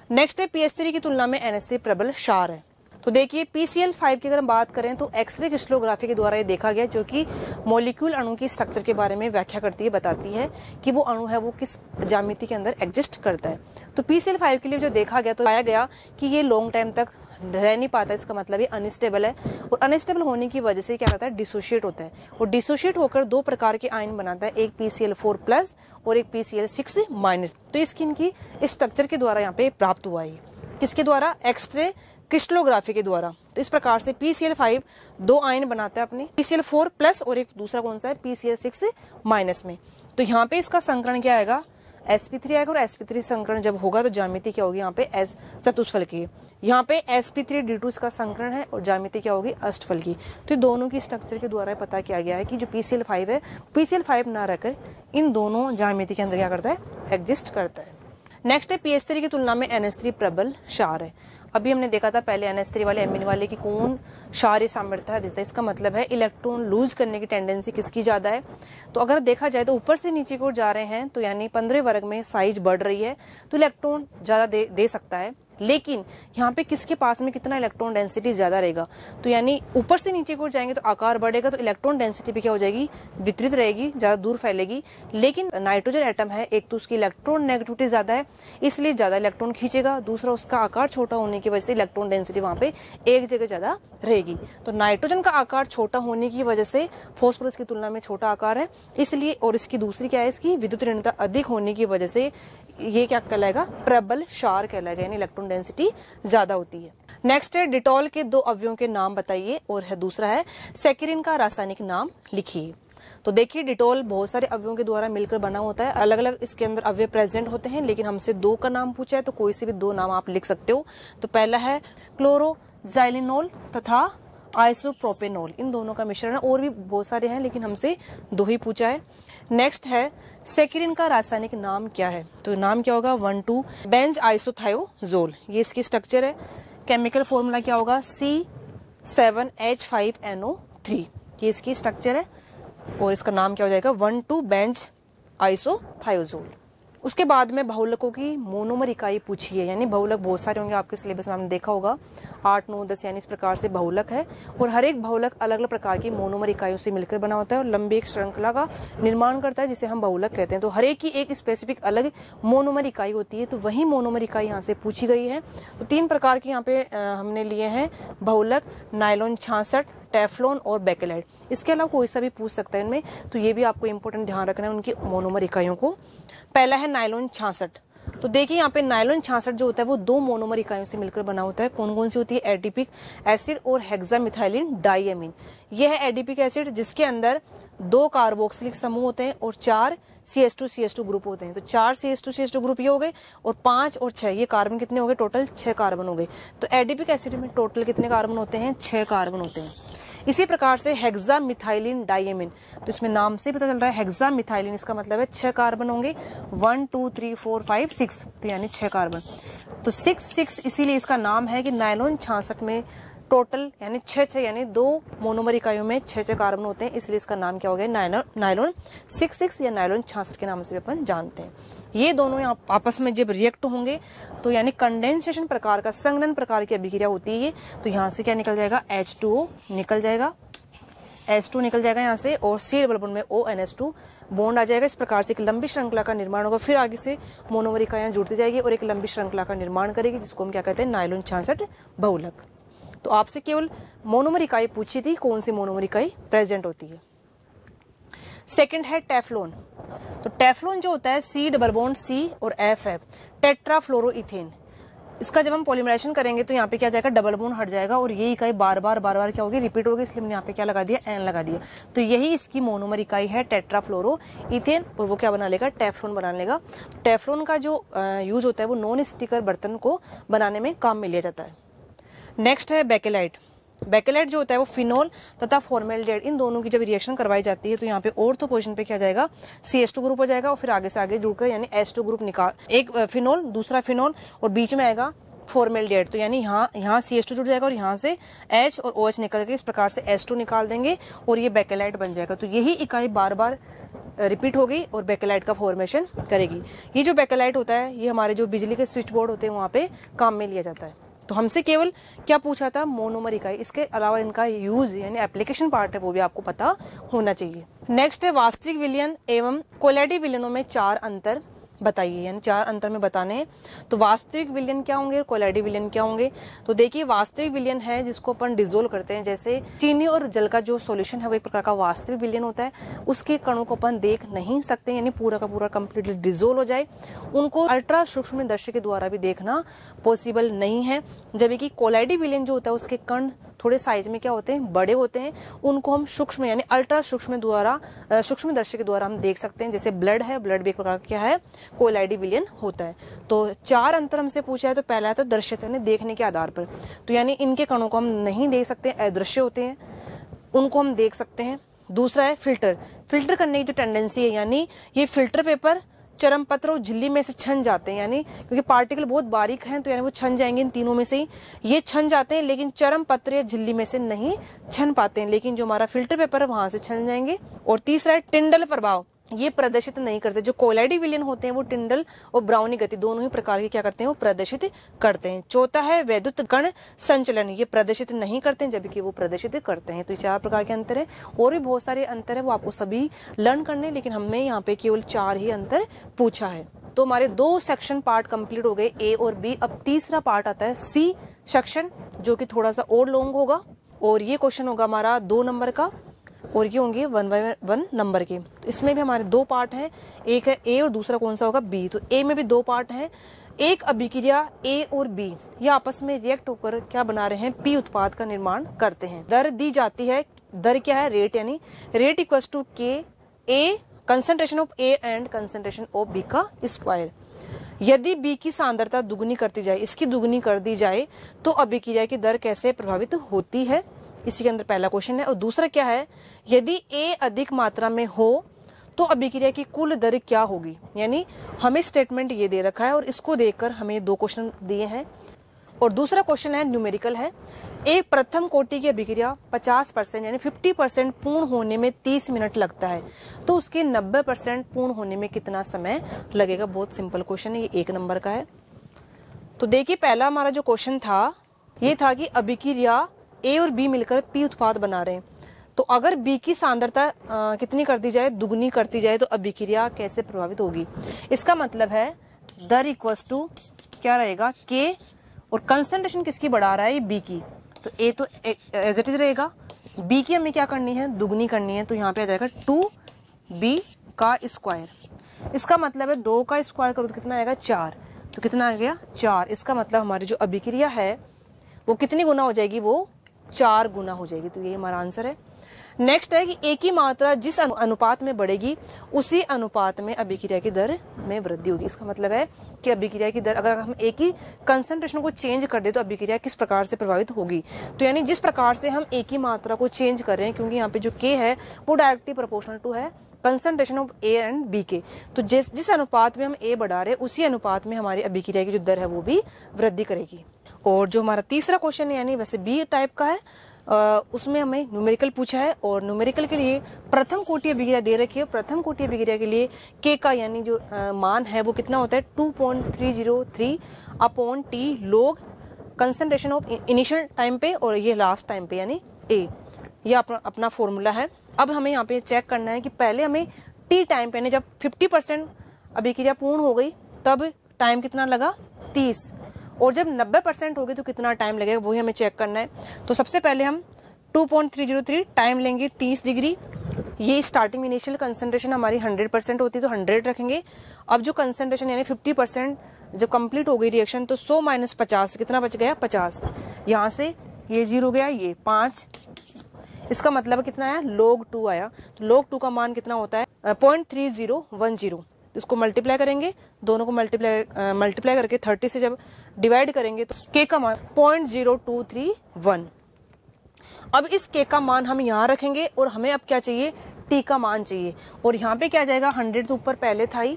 नेक्स्ट है PH3 की तुलना में NH3 प्रबल क्षार है। तो देखिए PCl5 की अगर हम बात करें तो एक्सरे क्रिस्टलोग्राफी के द्वारा ये देखा गया, जो कि मॉलिक्यूल अणु की स्ट्रक्चर के बारे में व्याख्या करती है, बताती है कि वो अणु है वो किस ज्यामिति के अंदर एग्जिस्ट करता है। तो PCl5 के लिए जो देखा गया तो पाया गया कि ये लॉन्ग टाइम तक रह नहीं पाता। इसका मतलब ये अनस्टेबल है, और अनस्टेबल होने की वजह से क्या करता है? डिसोशिएट होता है, और डिसोशिएट होकर दो प्रकार के आयन बनाता है, एक PCl4+ और एक PCl6-। तो इसकी इनकी स्ट्रक्चर के द्वारा यहाँ पे प्राप्त हुआ है। किसके द्वारा? एक्सरे क्रिस्टलोग्राफी के द्वारा। तो इस प्रकार से PCl5 दो आयन बनाता है अपनी, PCl4+ और एक दूसरा कौन सा है? PCl6- में। तो यहाँ पे इसका संकरण क्या आएगा? sp3 आएगा, और sp3 संकरण जब होगा तो ज्यामिति क्या होगी? यहाँ पे S चतुष्फल की। यहाँ पे sp3d2 इसका संकरण है और ज्यामिति क्या होगी? अष्टफल की। तो दोनों की स्ट्रक्चर के द्वारा पता किया गया है कि जो PCl5 है, PCl5 ना रहकर इन दोनों ज्यामिति के अंदर क्या करता है? एग्जिस्ट करता है। नेक्स्ट है PH3 की तुलना में NH3 प्रबल क्षार है। अभी हमने देखा था पहले NH3 वाले एमिन वाले की कौन क्षारीय सामर्थ्य देता है। इसका मतलब है इलेक्ट्रॉन लूज करने की टेंडेंसी किसकी ज्यादा है? तो अगर देखा जाए तो ऊपर से नीचे की ओर जा रहे हैं, तो यानी 15 वर्ग में साइज बढ़ रही है तो इलेक्ट्रॉन ज्यादा दे सकता है। लेकिन यहाँ पे किसके पास में कितना इलेक्ट्रॉन डेंसिटी ज्यादा रहेगा? तो यानी ऊपर से नीचे की ओर जाएंगे तो आकार बढ़ेगा, तो इलेक्ट्रॉन डेंसिटी भी क्या हो जाएगी? वितरित रहेगी, ज्यादा दूर फैलेगी। लेकिन नाइट्रोजन एटम है, एक तो उसकी इलेक्ट्रॉन नेगेटिविटी ज्यादा है इसलिए ज्यादा इलेक्ट्रॉन खींचेगा, दूसरा उसका आकार छोटा होने की वजह से इलेक्ट्रॉन डेंसिटी वहां पे एक जगह ज्यादा रहेगी। तो नाइट्रोजन का आकार छोटा होने की वजह से फास्फोरस की तुलना में छोटा आकार है इसलिए, और इसकी दूसरी क्या है? इसकी विद्युत ऋणता अधिक होने की वजह से ये क्या कहलाएगा? प्रबल क्षार कहलाएगा, यानी इलेक्ट्रॉन डेंसिटी ज्यादा होती है। नेक्स्ट है डिटॉल के दो अवयवों के नाम बताइए, और है दूसरा है सैकरिन का रासायनिक नाम लिखिए। तो देखिए डिटोल बहुत सारे अवयवों के द्वारा मिलकर बना होता है, अलग अलग इसके अंदर अवयव प्रेजेंट होते हैं, लेकिन हमसे 2 का नाम पूछा है तो कोई से भी 2 नाम आप लिख सकते हो। तो पहला है क्लोरोजाइलिनोल तथा आइसोप्रोपेनोल, इन दोनों का मिश्रण है, और भी बहुत सारे हैं लेकिन हमसे 2 ही पूछा है। नेक्स्ट है सेक्रिन का रासायनिक नाम क्या है, तो नाम क्या होगा 1,2 बेंज आइसोथायोजोल, ये इसकी स्ट्रक्चर है। केमिकल फॉर्मूला क्या होगा C7H5NO3, ये इसकी स्ट्रक्चर है, और इसका नाम क्या हो जाएगा 1,2 बेंज आइसोथायोजोल। उसके बाद में बहुलकों की मोनोमर इकाई पूछी है, यानी बहुलक बहुत सारे होंगे आपके सिलेबस में, हमने देखा होगा 8, 9, 10 यानी इस प्रकार से बहुलक है, और हर एक बहुलक अलग अलग प्रकार की मोनोमर इकाइयों से मिलकर बना होता है और लंबी एक श्रृंखला का निर्माण करता है जिसे हम बहुलक कहते हैं। तो हर एक की एक स्पेसिफिक अलग मोनोमर इकाई होती है, तो वही मोनोमर इकाई यहाँ से पूछी गई है। तो 3 प्रकार के यहाँ पे हमने लिए हैं बहुलक, नायलॉन 66, टेफ्लॉन और बेकेलाइट। इसके अलावा कोई सा भी पूछ सकता है इनमें, तो ये भी आपको इंपॉर्टेंट ध्यान रखना है उनकी मोनोमर इकाइयों को। पहला है नायलॉन 66, तो देखिए यहाँ पे नायलॉन 66 जो होता है वो 2 मोनोमर इकाइयों से मिलकर बना होता है। कौन कौन सी होती है, एडिपिक एसिड और हेक्सामिथाइलिन डाइएमीन। यह है एडिपिक एसिड जिसके अंदर 2 कार्बोक्सिलिक समूह होते हैं और 4 CH2 ग्रुप होते हैं। तो 4 CH2 ग्रुप ये हो गए, और 5 और 6 ये कार्बन कितने हो गए, टोटल 6 कार्बन हो गए। तो एडिपिक एसिड में टोटल कितने कार्बन होते हैं, 6 कार्बन होते हैं। इसी प्रकार से हेक्सामिथाइलिन डाइएमीन, तो इसमें नाम से पता चल रहा है हेक्सामिथाइलिन, इसका मतलब है 6 कार्बन होंगे, 1 2 3 4 5 6, तो यानी 6 कार्बन। तो 6 इसीलिए इसका नाम है कि नायलॉन 66 में टोटल यानी 6 यानी 2 मोनोमर इकाइयों में 6 कार्बन होते हैं, इसलिए इसका नाम क्या हो गया नायलॉन 66 या नायलॉन 66 के नाम से भी अपन जानते हैं। ये दोनों यहाँ आपस में जब रिएक्ट होंगे तो यानी कंडेंसेशन प्रकार का, संघनन प्रकार की अभिक्रिया होती है, तो यहाँ से क्या निकल जाएगा, H2O निकल जाएगा, H2 निकल जाएगा यहाँ से, और C डबल बॉन्ड में ONH2 बॉन्ड आ जाएगा। इस प्रकार से एक लंबी श्रृंखला का निर्माण होगा, फिर आगे से मोनोमर इकाइयां जुड़ती जाएगी और एक लंबी श्रृंखला का निर्माण करेगी, जिसको हम क्या कहते हैं, नायलॉन 66 बहुलक। तो आपसे केवल मोनोमर इकाई पूछी थी, कौन सी मोनोमर इकाई प्रेजेंट होती है। सेकंड है टेफ्लॉन, तो टेफ्लॉन जो होता है C डबल बॉन्ड C और F है, टेट्राफ्लोरोइथेन। इसका जब हम पॉलीमराइजेशन करेंगे तो यहाँ पे क्या जाएगा, डबल बॉन्ड हट जाएगा और ये इकाई बार बार क्या होगी, रिपीट होगी, इसलिए हमने यहाँ पे क्या लगा दिया, N लगा दिया। तो यही इसकी मोनोमर इकाई है टेट्राफ्लोरोइथेन, और वो क्या बना लेगा, टेफ्लॉन बना लेगा। टेफ्लॉन का जो यूज होता है वो नॉन स्टिकर बर्तन को बनाने में काम में लिया जाता है। नेक्स्ट है बेकेलाइट। बेकेलाइट जो होता है वो फिनोल तथा फॉर्मेल्डिहाइड, इन दोनों की जब रिएक्शन करवाई जाती है तो यहाँ पे ऑर्थो पोजीशन पे क्या जाएगा, CH2 ग्रुप हो जाएगा, और फिर आगे से आगे जुड़कर यानी H2 ग्रुप निकाल, एक फिनोल दूसरा फिनोल और बीच में आएगा फॉर्मेल्डिहाइड, तो यानी यहाँ CH2 जुड़ जाएगा और यहाँ से H और OH निकल के इस प्रकार से H2 निकाल देंगे और ये बेकेलाइट बन जाएगा। तो यही इकाई बार बार रिपीट हो गई और बेकेलाइट का फॉर्मेशन करेगी। ये जो बेकेलाइट होता है ये हमारे जो बिजली के स्विच बोर्ड होते हैं वहाँ पे काम में लिया जाता है। तो हमसे केवल क्या पूछा था, मोनोमर इकाई, इसके अलावा इनका यूज यानी एप्लीकेशन पार्ट है वो भी आपको पता होना चाहिए। नेक्स्ट है वास्तविक विलयन एवं कोलैडिक विलयनों में 4 अंतर बताइए, यानी 4 अंतर में बताने हैं। तो वास्तविक विलयन क्या होंगे, कोलैडिक विलयन क्या होंगे। तो देखिए वास्तविक विलयन है जिसको अपन डिसोल्व करते हैं, जैसे चीनी और जल का जो सॉल्यूशन है वो एक प्रकार का वास्तविक विलयन होता है। उसके कणों को अपन देख नहीं सकते, यानी पूरा का पूरा कंप्लीटली डिसोल्व हो जाए, उनको अल्ट्रा सूक्ष्म दर्शी के द्वारा भी देखना पॉसिबल नहीं है। जबकि कोलैडिक विलयन जो होता है उसके कण थोड़े साइज में क्या होते हैं, बड़े होते हैं, उनको हम सूक्ष्म यानी अल्ट्रा सूक्ष्म दर्शी के द्वारा हम देख सकते हैं। जैसे ब्लड है, ब्लड भी एक प्रकार क्या है, कोलैडिक विलयन होता है। तो 4 अंतर हमसे पूछा है। तो पहला है तो दृश्यता यानी देखने के आधार पर, तो यानी इनके कणों को हम नहीं देख सकते, अदृश्य होते हैं, उनको हम देख सकते हैं। दूसरा है फिल्टर करने की जो टेंडेंसी है, यानी ये फिल्टर पेपर, चरम पत्र और झिल्ली में से छन जाते हैं, यानी क्योंकि पार्टिकल बहुत बारीक हैं तो यानी वो छन जाएंगे इन तीनों में से ही, ये छन जाते हैं, लेकिन चरम पत्र या झिल्ली में से नहीं छन पाते हैं, लेकिन जो हमारा फिल्टर पेपर है वहां से छन जाएंगे। और तीसरा है टिंडल प्रभाव, ये प्रदर्शित नहीं करते। जो कोलैडिक विलयन होते हैं वो टिंडल और ब्राउनी गति दोनों ही प्रकार की क्या करते हैं, वो प्रदर्शित करते हैं। चौथा है वैद्युत कण संचलन, ये प्रदर्शित नहीं करते हैं जबकि वो प्रदर्शित करते हैं। तो 4 प्रकार के अंतर है, और भी बहुत सारे अंतर है वो आपको सभी लर्न करने, लेकिन हमने यहाँ पे केवल 4 ही अंतर पूछा है। तो हमारे 2 सेक्शन पार्ट कंप्लीट हो गए, A और B। अब तीसरा पार्ट आता है C सेक्शन, जो कि थोड़ा सा और लॉन्ग होगा, और ये क्वेश्चन होगा हमारा 2 नंबर का और ये होंगे 1 by 1 नंबर के। तो इसमें भी हमारे 2 पार्ट हैं, एक है A और दूसरा कौन सा होगा, B। तो A में भी 2 पार्ट हैं। एक अभिक्रिया A और B ये आपस में रिएक्ट होकर क्या बना रहे हैं, P उत्पाद का निर्माण करते हैं। दर दी जाती है दर क्या है, रेट, यानी rate equals to K A concentration of A and concentration of B का स्क्वायर। यदि बी की सांद्रता दुगनी करती जाए, इसकी दुगनी कर दी जाए, तो अभिक्रिया की दर कैसे प्रभावित होती है, इसी के अंदर पहला क्वेश्चन है। और दूसरा क्या है, यदि ए अधिक मात्रा में हो तो अभिक्रिया की कुल दर क्या होगी। यानी हमें स्टेटमेंट ये दे रखा है और इसको देखकर हमें दो क्वेश्चन दिए हैं। और दूसरा क्वेश्चन है न्यूमेरिकल है, एक प्रथम कोटि की अभिक्रिया 50% यानी 50% पूर्ण होने में 30 मिनट लगता है, तो उसके 90% पूर्ण होने में कितना समय लगेगा। बहुत सिंपल क्वेश्चन है, ये 1 नंबर का है। तो देखिए पहला हमारा जो क्वेश्चन था ये था कि अभिक्रिया ए और बी मिलकर पी उत्पाद बना रहे हैं, तो अगर बी की सांद्रता कितनी कर दी जाए, दुगनी करती जाए, तो अभिक्रिया कैसे प्रभावित होगी। इसका मतलब है दर इक्वल्स टू क्या रहेगा, के, और कंसंट्रेशन किसकी बढ़ा रहा है, बी की, तो ए तो एज इट इज रहेगा, बी की हमें क्या करनी है, दुगनी करनी है, तो यहाँ पे आ जाएगा 2b का स्क्वायर। इसका मतलब है 2 का स्क्वायर करो तो कितना आएगा, 4, तो कितना आ गया 4। इसका मतलब हमारी जो अभिक्रिया है वो कितनी गुना हो जाएगी, वो 4 गुना हो जाएगी, तो ये हमारा आंसर है। नेक्स्ट है कि ए की मात्रा जिस अनुपात में बढ़ेगी उसी अनुपात में अभिक्रिया की दर में वृद्धि होगी। इसका मतलब है कि अभिक्रिया की दर, अगर हम ए की कंसंट्रेशन को चेंज कर दे तो अभिक्रिया किस प्रकार से प्रभावित होगी। तो यानी जिस प्रकार से हम ए की मात्रा को चेंज कर रहे हैं, क्योंकि यहाँ पे जो के है वो डायरेक्टली प्रोपोर्शनल टू है concentration of A and B के, तो जिस अनुपात में हम ए बढ़ा रहे हैं उसी अनुपात में हमारी अभिक्रिया की जो दर है वो भी वृद्धि करेगी। और जो हमारा तीसरा क्वेश्चन है, यानी वैसे बी टाइप का है, उसमें हमें न्यूमेरिकल पूछा है, और न्यूमेरिकल के लिए प्रथम कोटि अभिक्रिया दे रखी है। प्रथम कोटि अभिक्रिया के लिए के का यानी जो मान है वो कितना होता है, 2.303 अपॉन टी लोग कंसंट्रेशन ऑफ इनिशियल टाइम पे और ये लास्ट टाइम पे यानी ए, ये अपना फॉर्मूला है। अब हमें यहाँ पे चेक करना है कि पहले हमें टी टाइम पे, यानी जब 50% अभिक्रिया पूर्ण हो गई तब टाइम कितना लगा, 30, और जब 90% हो गई तो कितना टाइम लगेगा, वही हमें चेक करना है। तो सबसे पहले हम 2.303 टाइम लेंगे 30 डिग्री, ये स्टार्टिंग इनिशियल कंसंट्रेशन हमारी 100% होती है, तो 100 रखेंगे। अब जो कंसंट्रेशन यानी 50% जब कंप्लीट हो गई रिएक्शन, तो 100 - 50 कितना बच गया, 50। यहाँ से ये 0 गया, ये 5, इसका मतलब कितना आया, log 2 आया। तो log 2 का मान कितना होता है, 0.3010। इसको मल्टीप्लाई करेंगे, दोनों को मल्टीप्लाई करके 30 से जब डिवाइड करेंगे तो के का मान 0.0231। अब इस के का मान हम यहाँ रखेंगे और हमें अब क्या चाहिए, टी का मान चाहिए, और यहाँ पे क्या जाएगा, 100 तो ऊपर पहले था ही,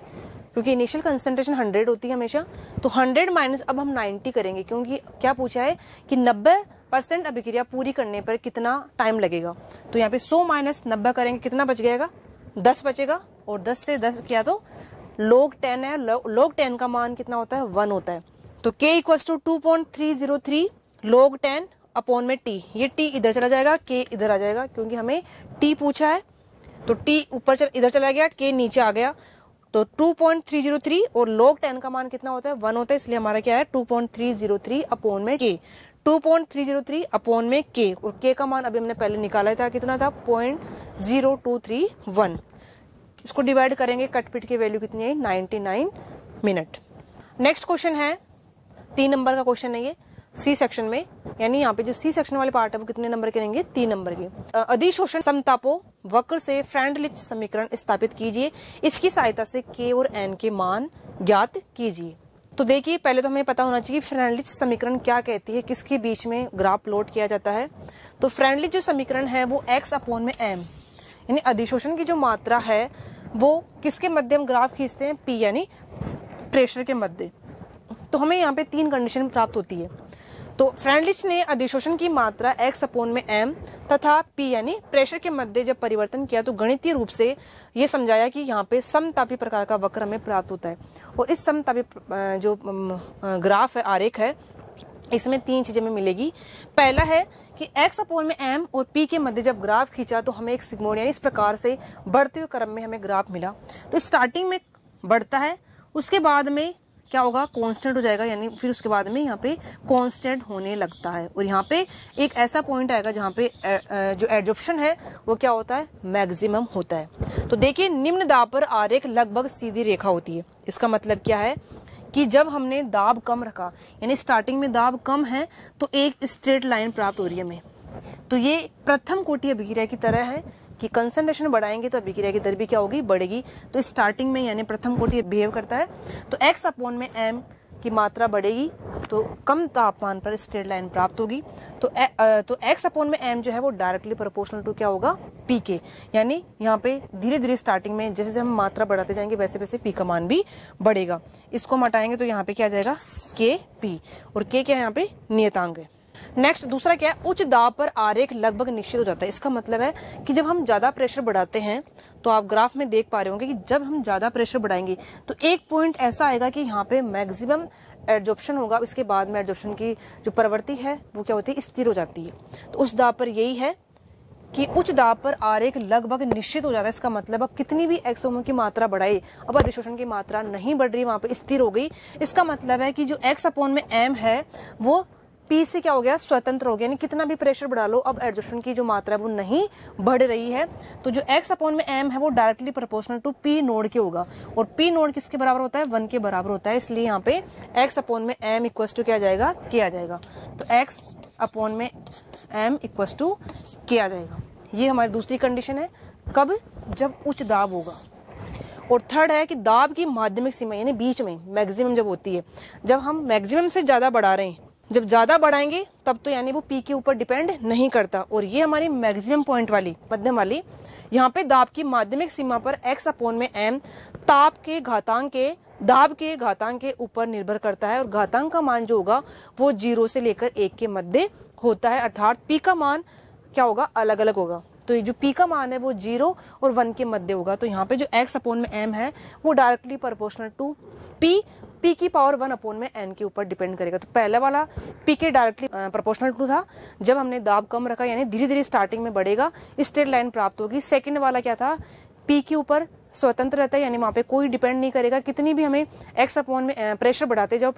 क्योंकि इनिशियल कंसंट्रेशन 100 होती है हमेशा, तो 100 माइनस अब हम 90 करेंगे, क्योंकि क्या पूछा है कि 90% अभिक्रिया पूरी करने पर कितना टाइम लगेगा। तो यहाँ पे 100 - 90 करेंगे, कितना बच जाएगा, 10 बचेगा, और 10 से 10 किया तो log 10 है, log 10 का मान कितना होता है, 1 होता है। तो k equals to 2.303 log 10 upon में t, ये t इधर चला जाएगा, k इधर आ जाएगा, क्योंकि हमें t पूछा है, तो t ऊपर इधर चला गया, k नीचे आ गया, तो 2.303 और log 10 का मान कितना होता है, 1 होता है, इसलिए हमारा क्या है 2.303 अपॉन में k, 2.303 अपॉन में k, और k का मान अभी हमने पहले निकाला था, कितना था 0.0231। इसको डिवाइड करेंगे, कटपिट की वैल्यू कितनी है, 99 मिनट। नेक्स्ट क्वेश्चन है 3 नंबर का क्वेश्चन है ये, सी सेक्शन में, यानी यहाँ पे जो सी सेक्शन वाले पार्ट है वो कितने नंबर के रहेंगे, 3 नंबर के। अधिशोषण समतापो वक्र से फ्रेंडलिच समीकरण स्थापित कीजिए, इसकी सहायता से के और एन के मान ज्ञात कीजिए। तो देखिए पहले तो हमें पता होना चाहिए फ्रेंडलिच समीकरण क्या कहती है, किसके बीच में ग्राफ प्लॉट किया जाता है। तो फ्रेंडलिच जो समीकरण है वो x अपॉन में m, यानी अधिशोषण की जो मात्रा है वो किसके मध्य हम ग्राफ खींचते हैं, P यानी प्रेशर के मध्य। तो हमें यहाँ पे 3 कंडीशन प्राप्त होती है। तो फ्रेंडलिच ने अधिशोषण की मात्रा x अपॉन में m तथा P यानी प्रेशर के मध्य जब परिवर्तन किया तो गणितीय रूप से ये समझाया कि यहाँ पे समतापी प्रकार का वक्र हमें प्राप्त होता है। और इस समतापी जो ग्राफ है, आरेख है, इसमें 3 चीजें में मिलेगी। पहला है कि x अपॉन में m और p के मध्य जब ग्राफ खींचा तो हमें एक सिग्मोइड यानी इस प्रकार से बढ़ते हुए क्रम में हमें ग्राफ मिला। तो स्टार्टिंग में बढ़ता है, उसके बाद में क्या होगा, कांस्टेंट हो जाएगा, यानी फिर उसके बाद में यहाँ पे कांस्टेंट होने लगता है। और यहाँ पे एक ऐसा पॉइंट आएगा जहाँ पे जो एडजॉर्प्शन है वो क्या होता है, मैक्सिमम होता है। तो देखिए निम्न दाब पर आरेख लगभग सीधी रेखा होती है। इसका मतलब क्या है कि जब हमने दाब कम रखा, यानी स्टार्टिंग में दाब कम है तो एक स्ट्रेट लाइन प्राप्त हो रही है हमें, तो ये प्रथम कोटि अभिक्रिया की तरह है कि कंसंट्रेशन बढ़ाएंगे तो अभिक्रिया की दर भी क्या होगी, बढ़ेगी। तो स्टार्टिंग में यानी प्रथम कोटि बिहेव करता है तो x अपॉन में m की मात्रा बढ़ेगी तो कम तापमान पर स्ट्रेट लाइन प्राप्त होगी। तो x अपॉन में m जो है वो डायरेक्टली प्रोपोर्शनल टू क्या होगा, p के, यानी यहाँ पे धीरे धीरे स्टार्टिंग में जैसे हम मात्रा बढ़ाते जाएंगे वैसे वैसे p का मान भी बढ़ेगा। इसको हम हटाएंगे तो यहाँ पे क्या आ जाएगा, k p, और k क्या है यहाँ पे नियतांक है। नेक्स्ट दूसरा क्या है, उच्च दाब पर आरेख लगभग निश्चित हो जाता है। इसका मतलब है कि जब हम ज्यादा प्रेशर बढ़ाते हैं तो आप ग्राफ में देख पा रहे होंगे कि जब हम ज्यादा प्रेशर बढ़ाएंगे तो एक पॉइंट ऐसा आएगा कि यहाँ पे मैक्सिमम एडजॉर्प्शन होगा, इसके बाद में एडजॉर्प्शन की जो प्रवृत्ति है वो क्या होती है, स्थिर हो जाती है। तो उस दाब पर यही है कि उच्च दाब पर आरेख लगभग निश्चित हो जाता है। इसका मतलब अब कितनी भी एक्स की मात्रा बढ़ाई, अब अधिशोषण की मात्रा नहीं बढ़ रही, वहां पे स्थिर हो गई। इसका मतलब है कि जो x अपॉन में m है वो P से क्या हो गया, स्वतंत्र हो गया, यानी कितना भी प्रेशर बढ़ा लो अब एडजॉर्प्शन की जो मात्रा है वो नहीं बढ़ रही है। तो जो x अपॉन में m है वो directly proportional to P naught के होगा, और P नोड किसके बराबर होता है, 1 के बराबर होता है। इसलिए यहाँ पे x अपॉन में m इक्वल टू क्या आ जाएगा, k आ जाएगा। तो x अपॉन में m इक्वल टू k आ जाएगा। ये हमारी दूसरी कंडीशन है, कब, जब उच्च दाब होगा। और थर्ड है कि दाब की माध्यमिक सीमा यानी बीच में मैक्सिमम जब होती है, जब हम मैक्सिमम से ज्यादा बढ़ा रहे हैं, जब ज्यादा बढ़ाएंगे तब तो यानी वो पी के ऊपर डिपेंड नहीं करता। और ये हमारी मैक्सिमम पॉइंट वाली मध्यम वाली, यहाँ पे दाब की माध्यमिक सीमा पर x अपॉन में m ताप के घातांक के दाब के घातांक के ऊपर निर्भर करता है, और घातांक का मान जो होगा वो 0 से लेकर 1 के मध्य होता है, अर्थात p का मान क्या होगा, अलग अलग होगा। तो ये जो p का मान है वो 0 और 1 के मध्य होगा। तो यहाँ पे जो x अपॉन में m है वो डायरेक्टली प्रोपोर्शनल टू p की पावर 1 अपॉन में n के ऊपर डिपेंड करेगा। तो पहला वाला p के डायरेक्टली प्रोपोर्शनल टू था, जब हमने दाब कम रखा यानी धीरे धीरे स्टार्टिंग में बढ़ेगा, स्ट्रेट लाइन प्राप्त होगी। सेकंड वाला क्या था, p के ऊपर स्वतंत्र रहता है, यानी वहाँ पे कोई डिपेंड नहीं करेगा, कितनी भी हमें x अपॉन में प्रेशर बढ़ाते जाओ,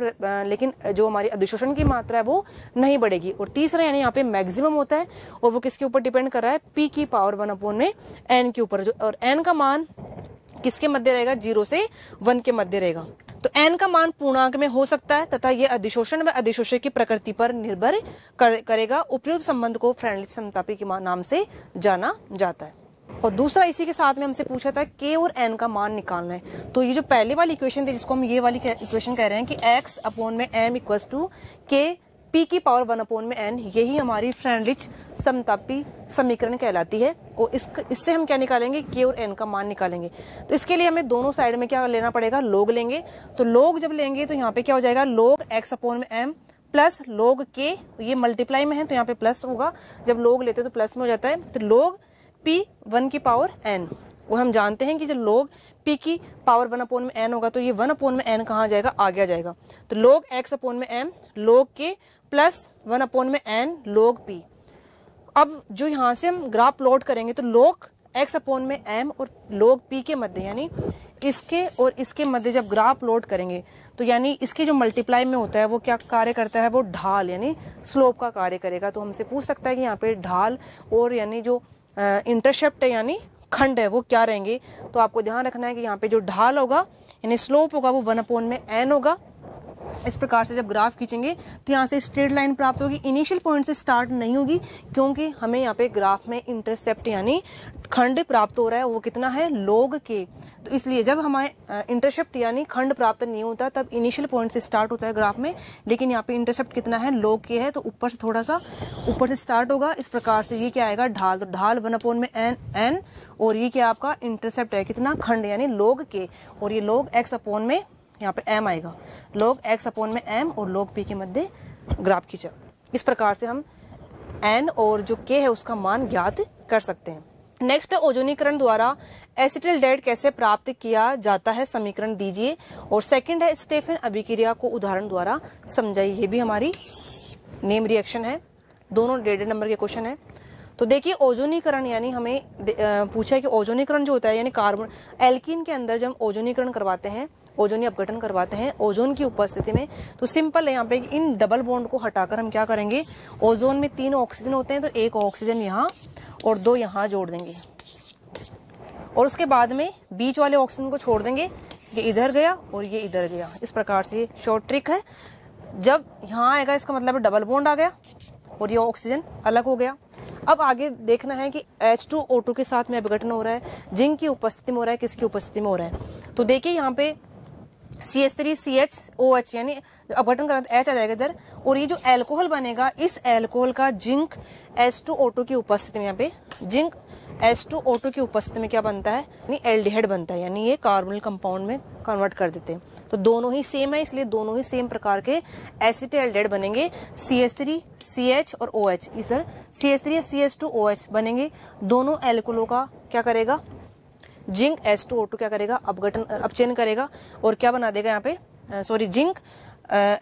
लेकिन जो हमारी अधिशोषण की मात्रा है वो नहीं बढ़ेगी। और तीसरा यानी यहाँ पे मैक्सिमम होता है, और वो किसके ऊपर डिपेंड कर रहा है, p की पावर 1 अपॉन में n के ऊपर, और n का मान किसके मध्य रहेगा, 0 से 1 के मध्य रहेगा। तो n का मान पूर्णांक में हो सकता है तथा ये अधिशोषण व अधिशोषक की प्रकृति पर निर्भर करेगा। उपयुक्त संबंध को फ्रेंडली समतापी के नाम से जाना जाता है। और दूसरा इसी के साथ में हमसे पूछा था k और n का मान निकालना है। तो ये जो पहले वाली इक्वेशन थी जिसको हम ये वाली इक्वेशन कह रहे हैं कि x अपॉन में m equal to k p की पावर 1 अपॉन में n, यही हमारी फ्रेंडलिच समतापी समीकरण कहलाती है। और इससे हम क्या निकालेंगे, k और n का मान निकालेंगे। तो इसके लिए हमें दोनों साइड में क्या लेना पड़ेगा, लोग लेंगे। तो लोग जब लेंगे तो यहाँ पे क्या हो जाएगा, लोग x अपॉन में m प्लस लोग k, ये मल्टीप्लाई में है तो यहाँ पे प्लस होगा, जब लोग लेते हैं तो प्लस में हो जाता है। तो लोग p 1 की पावर n, और हम जानते हैं कि जब लोग p की पावर 1 अपॉन में n होगा तो ये 1 अपॉन में n कहाँ जाएगा, आगे आ जाएगा। तो लोग x अपॉन में m लोग k प्लस 1 अपॉन में n लोग p। अब जो यहाँ से हम ग्राफ प्लॉट करेंगे तो लोग x अपॉन में m और लोग p के मध्य, यानी इसके और इसके मध्य जब ग्राफ प्लॉट करेंगे तो यानी इसके जो मल्टीप्लाई में होता है वो क्या कार्य करता है, वो ढाल यानी स्लोप का कार्य करेगा। तो हमसे पूछ सकता है कि यहाँ पे ढाल और यानी जो इंटरसेप्ट है यानी खंड है वो क्या रहेंगे। तो आपको ध्यान रखना है कि यहाँ पे जो ढाल होगा यानी स्लोप होगा वो 1 अपॉन में n होगा। इस प्रकार से जब ग्राफ खींचेंगे तो यहाँ से स्ट्रेट लाइन प्राप्त होगी, इनिशियल पॉइंट से स्टार्ट नहीं होगी, क्योंकि हमें यहाँ पे ग्राफ में इंटरसेप्ट यानी खंड प्राप्त हो रहा है, वो कितना है, लोग के। तो इसलिए जब हमारे इंटरसेप्ट यानी खंड प्राप्त नहीं होता तब इनिशियल पॉइंट से स्टार्ट होता है ग्राफ में, लेकिन यहाँ पे इंटरसेप्ट कितना है, लोग के है, तो ऊपर से थोड़ा सा ऊपर से स्टार्ट होगा। इस प्रकार से ये क्या आएगा, ढाल। तो ढाल 1 अपॉन में n, और ये क्या आपका इंटरसेप्ट है कितना, खंड यानी लोग के, और ये लोग x अपॉन में यहाँ पे m आएगा, लोग x अपॉन में m और लोग p के मध्य ग्राफ खींचा। इस प्रकार से हम n और जो k है उसका मान ज्ञात कर सकते हैं। नेक्स्ट है ओजोनीकरण द्वारा एसिटिल्डेहाइड कैसे प्राप्त किया जाता है, समीकरण दीजिए। और सेकंड है स्टेफन अभिक्रिया को उदाहरण द्वारा समझाइए। ये भी हमारी नेम रिएक्शन है, दोनों 1.5 नंबर के क्वेश्चन है। तो देखिए ओजोनीकरण यानी हमें पूछा है कि ओजोनीकरण जो होता है यानी कार्बन एल्कीन के अंदर जब ओजोनीकरण करवाते हैं, ओजोनी अपघटन करवाते हैं ओजोन की उपस्थिति में, तो सिंपल है यहाँ पे इन डबल बॉन्ड को हटाकर हम क्या करेंगे, ओजोन में 3 ऑक्सीजन होते हैं तो 1 ऑक्सीजन यहाँ और 2 यहाँ जोड़ देंगे, और उसके बाद में बीच वाले ऑक्सीजन को छोड़ देंगे, ये इधर गया और ये इधर गया। इस प्रकार से शॉर्ट ट्रिक है, जब यहाँ आएगा इसका मतलब डबल बॉन्ड आ गया और ये ऑक्सीजन अलग हो गया। अब आगे देखना है कि H2O2 के साथ में अपघटन हो रहा है, जिंक की उपस्थिति में हो रहा है, किसकी उपस्थिति में हो रहा है। तो देखिए यहाँ पे CH3CHOH यानी अपघटन करें तो H आ जाएगा इधर, और ये जो एल्कोहल बनेगा इस एल्कोहल का जिंक H2O2 की उपस्थिति में, यहाँ पे जिंक H2O2 की उपस्थिति में क्या बनता है, यानी एल्डिहाइड बनता है, यानी ये कार्बोनिल कंपाउंड में कन्वर्ट कर देते हैं। तो दोनों ही सेम है, इसलिए दोनों ही सेम प्रकार के एसिटाल्डिहाइड बनेंगे, CH3CH और OH। इधर CH3CH2OH बनेंगे, दोनों एल्कोहलों का क्या करेगा, जिंक H2O2 क्या करेगा, अपचयन करेगा और क्या बना देगा यहाँ पे, जिंक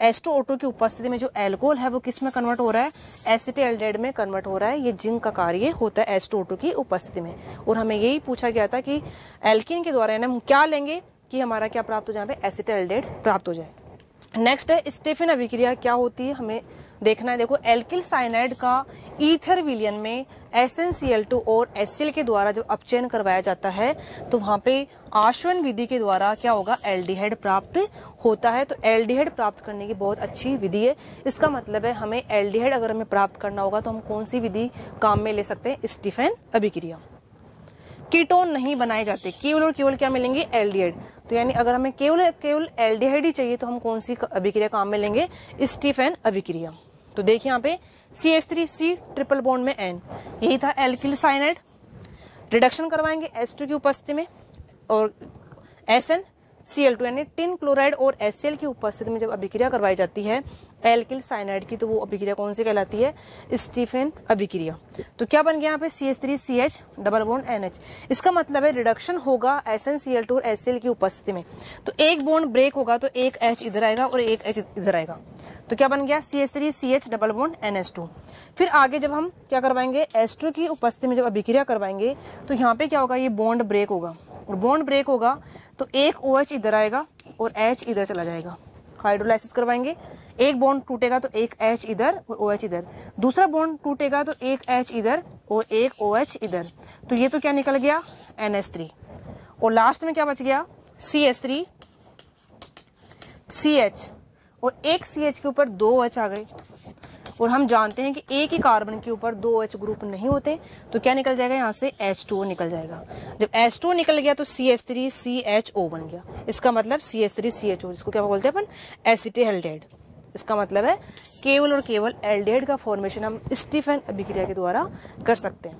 H2O2 की उपस्थिति में जो एल्कोहल है वो किस में कन्वर्ट हो रहा है, एसिटाल्डिहाइड में कन्वर्ट हो रहा है। ये जिंक का कार्य होता है H2O2 की उपस्थिति में। और हमें यही पूछा गया था कि एल्कीन के द्वारा हम क्या लेंगे कि हमारा क्या प्राप्त हो जाए, यहाँ पे एसिटाल्डिहाइड प्राप्त हो जाए। नेक्स्ट है स्टीफन अभिक्रिया क्या होती है, हमें देखना है। देखो एल्किल साइनाइड का ईथर विलयन में SnCl2 और HCl के द्वारा जब अपचयन करवाया जाता है तो वहां पे आश्वन विधि के द्वारा क्या होगा, एल्डिहाइड प्राप्त होता है। तो एल्डिहाइड प्राप्त करने की बहुत अच्छी विधि है। इसका मतलब है हमें एल्डिहाइड अगर हमें प्राप्त करना होगा तो हम कौन सी विधि काम में ले सकते हैं, स्टीफन अभिक्रिया। कीटोन नहीं बनाए जाते, केवल और केवल क्या मिलेंगे, एल्डिहाइड। तो यानी अगर हमें केवल एल्डिहाइड ही चाहिए तो हम कौन सी अभिक्रिया काम में लेंगे, स्टीफन अभिक्रिया। तो देखिए यहाँ पे CH3C ट्रिपल बॉन्ड में N, यही था एल्किल साइनाइड। रिडक्शन करवाएंगे H2 की उपस्थिति में और SnCl2 यानी टिन क्लोराइड और HCl की उपस्थिति में जब अभिक्रिया करवाई जाती है एल्किल साइनाइड की, तो वो अभिक्रिया कौन सी कहलाती है, स्टीफन अभिक्रिया। तो क्या बन गया यहाँ पे CH3CH डबल बॉन्ड NH। इसका मतलब है रिडक्शन होगा SnCl2 और HCl की उपस्थिति में, तो एक बॉन्ड ब्रेक होगा तो एक H इधर आएगा और एक H इधर आएगा। तो क्या बन गया, CH3CH डबल बॉन्ड NH2। फिर आगे जब हम क्या करवाएंगे, H2 की उपस्थिति में जब अभिक्रिया करवाएंगे तो यहाँ पे क्या होगा, ये बॉन्ड ब्रेक होगा, और बॉन्ड ब्रेक होगा तो एक OH इधर आएगा और H इधर चला जाएगा। हाइड्रोलाइसिस करवाएंगे, एक बॉन्ड टूटेगा तो एक H इधर और OH इधर, दूसरा बॉन्ड टूटेगा तो एक H इधर और एक OH इधर। तो ये तो क्या निकल गया, NH3, और लास्ट में क्या बच गया, CH3CH, और एक CH के ऊपर दो OH आ गए। और हम जानते हैं कि एक ही कार्बन के ऊपर दो OH ग्रुप नहीं होते, तो क्या निकल जाएगा, यहाँ से H2O निकल जाएगा। जब H2O निकल गया तो CH3CHO बन गया। इसका मतलब CH3CHO, जिसको क्या बोलते हैं अपन, एसिटाल्डिहाइड। इसका मतलब है केवल और केवल एल्डिहाइड का फॉर्मेशन हम स्टीफन अभिक्रिया के द्वारा कर सकते हैं।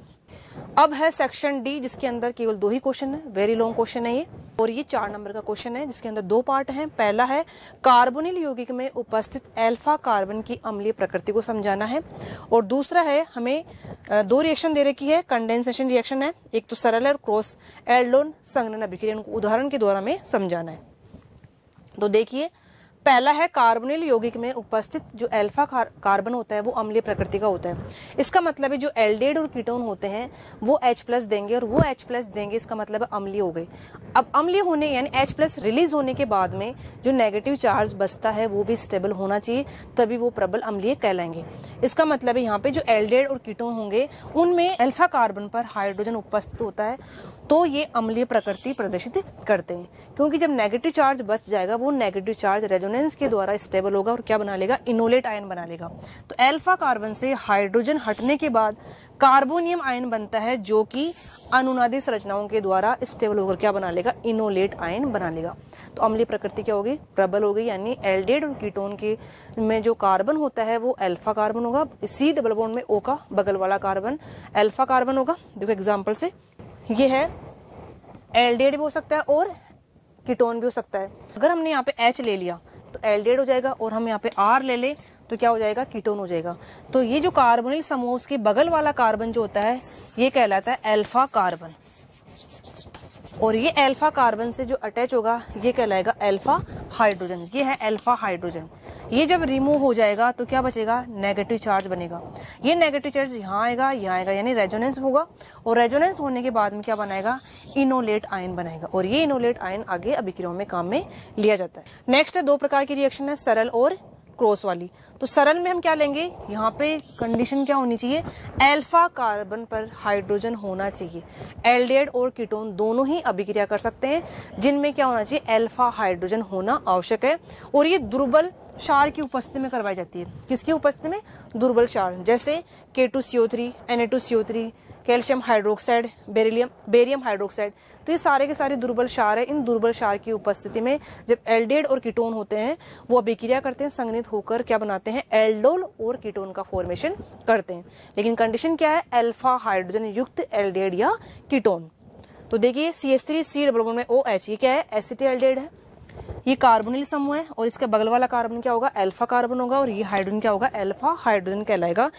अब है सेक्शन डी, जिसके अंदर केवल दो ही क्वेश्चन है, वेरी लॉन्ग क्वेश्चन है ये, और ये 4 नंबर का क्वेश्चन है जिसके अंदर 2 पार्ट हैं। पहला है कार्बोनिल यौगिक में उपस्थित अल्फा कार्बन की अम्लीय प्रकृति को समझाना है, और दूसरा है हमें 2 रिएक्शन दे रखी है, कंडेंसेशन रिएक्शन है, एक तो सरल और क्रॉस एल्डोन संघनन अभिक्रिया, उनको उदाहरण के द्वारा हमें समझाना है। तो देखिए पहला है कार्बोनिल यौगिक में उपस्थित जो अल्फा कार्बन होता है वो अम्लीय प्रकृति का होता है। इसका मतलब है जो एल्डिहाइड और कीटोन होते हैं वो H+ देंगे और वो H+ देंगे, इसका मतलब है अम्लीय हो गए। अब अम्लीय होने यानी H+ रिलीज होने के बाद में जो नेगेटिव चार्ज बचता है वो भी स्टेबल होना चाहिए, तभी वो प्रबल अम्लीय कहलाएंगे। इसका मतलब है यहाँ पे जो एल्डिहाइड और कीटोन होंगे उनमें अल्फा कार्बन पर हाइड्रोजन उपस्थित होता है, तो ये अम्लीय प्रकृति प्रदर्शित करते हैं। क्योंकि जब नेगेटिव चार्ज बच जाएगा वो नेगेटिव चार्ज रेजोनेंस के द्वारा स्टेबल होगा और क्या बना लेगा, इनोलेट आयन बना लेगा। तो अल्फा कार्बन से हाइड्रोजन हटने के बाद कार्बोनियम आयन बनता है, जो कि अनुनादी संरचनाओं के द्वारा स्टेबल होकर क्या बना लेगा, इनोलेट आयन बना लेगा। तो अम्लीय प्रकृति क्या होगी, प्रबल हो गई, यानी एल्डिहाइड और कीटोन के में जो कार्बन होता है वो अल्फा कार्बन होगा। C डबल बॉन्ड में O का बगल वाला कार्बन अल्फा कार्बन होगा। देखो एग्जाम्पल से ये है, एल्डिहाइड भी हो सकता है और कीटोन भी हो सकता है। अगर हमने यहाँ पे H ले लिया तो एल्डिहाइड हो जाएगा, और हम यहाँ पे R ले ले तो क्या हो जाएगा, कीटोन हो जाएगा। तो ये जो कार्बोनिल समूह के बगल वाला कार्बन जो होता है ये कहलाता है अल्फा कार्बन, और ये अल्फा कार्बन से जो अटैच होगा ये कहलाएगा अल्फा हाइड्रोजन। ये है अल्फा हाइड्रोजन। ये जब रिमूव हो जाएगा तो क्या बचेगा, नेगेटिव चार्ज बनेगा। ये नेगेटिव चार्ज यहाँ आएगा, यानी रेजोनेंस होगा, और रेजोनेंस होने के बाद में क्या बनाएगा, इनोलेट आयन बनाएगा, और ये इनोलेट आयन आगे अभिक्रियाओं में काम में लिया जाता है। नेक्स्ट है 2 प्रकार की रिएक्शन है, सरल और क्रॉस वाली। तो सरल में हम क्या लेंगे, यहाँ पे कंडीशन क्या होनी चाहिए, अल्फा कार्बन पर हाइड्रोजन होना चाहिए। एल्डिहाइड और कीटोन दोनों ही अभिक्रिया कर सकते हैं जिनमें क्या होना चाहिए, अल्फा हाइड्रोजन होना आवश्यक है। और ये दुर्बल क्षार की उपस्थिति में करवाई जाती है। किसकी उपस्थिति में, दुर्बल क्षार, जैसे K2CO3, Na2CO3, calcium hydroxide, barium hydroxide. तो ये सारे के सारे दुर्बल क्षार है। इन दुर्बल क्षार की उपस्थिति में जब एल्डिहाइड और कीटोन होते हैं वो अभिक्रिया करते हैं, संघनित होकर क्या बनाते हैं, एल्डोल और कीटोन का फॉर्मेशन करते हैं। लेकिन कंडीशन क्या है, अल्फा हाइड्रोजन युक्त एल्डिहाइड या कीटोन। तो देखिए CH3C डबल बॉन्ड में OH, ये क्या है, एसिटिल्डिहाइड है। ये कार्बोनिल समूह है और इसके बगल वाला कार्बन क्या होगा, अल्फा कार्बन होगा, और ये हाइड्रोजन क्या होगा, अल्फा हाइड्रोजन कहलाएगा।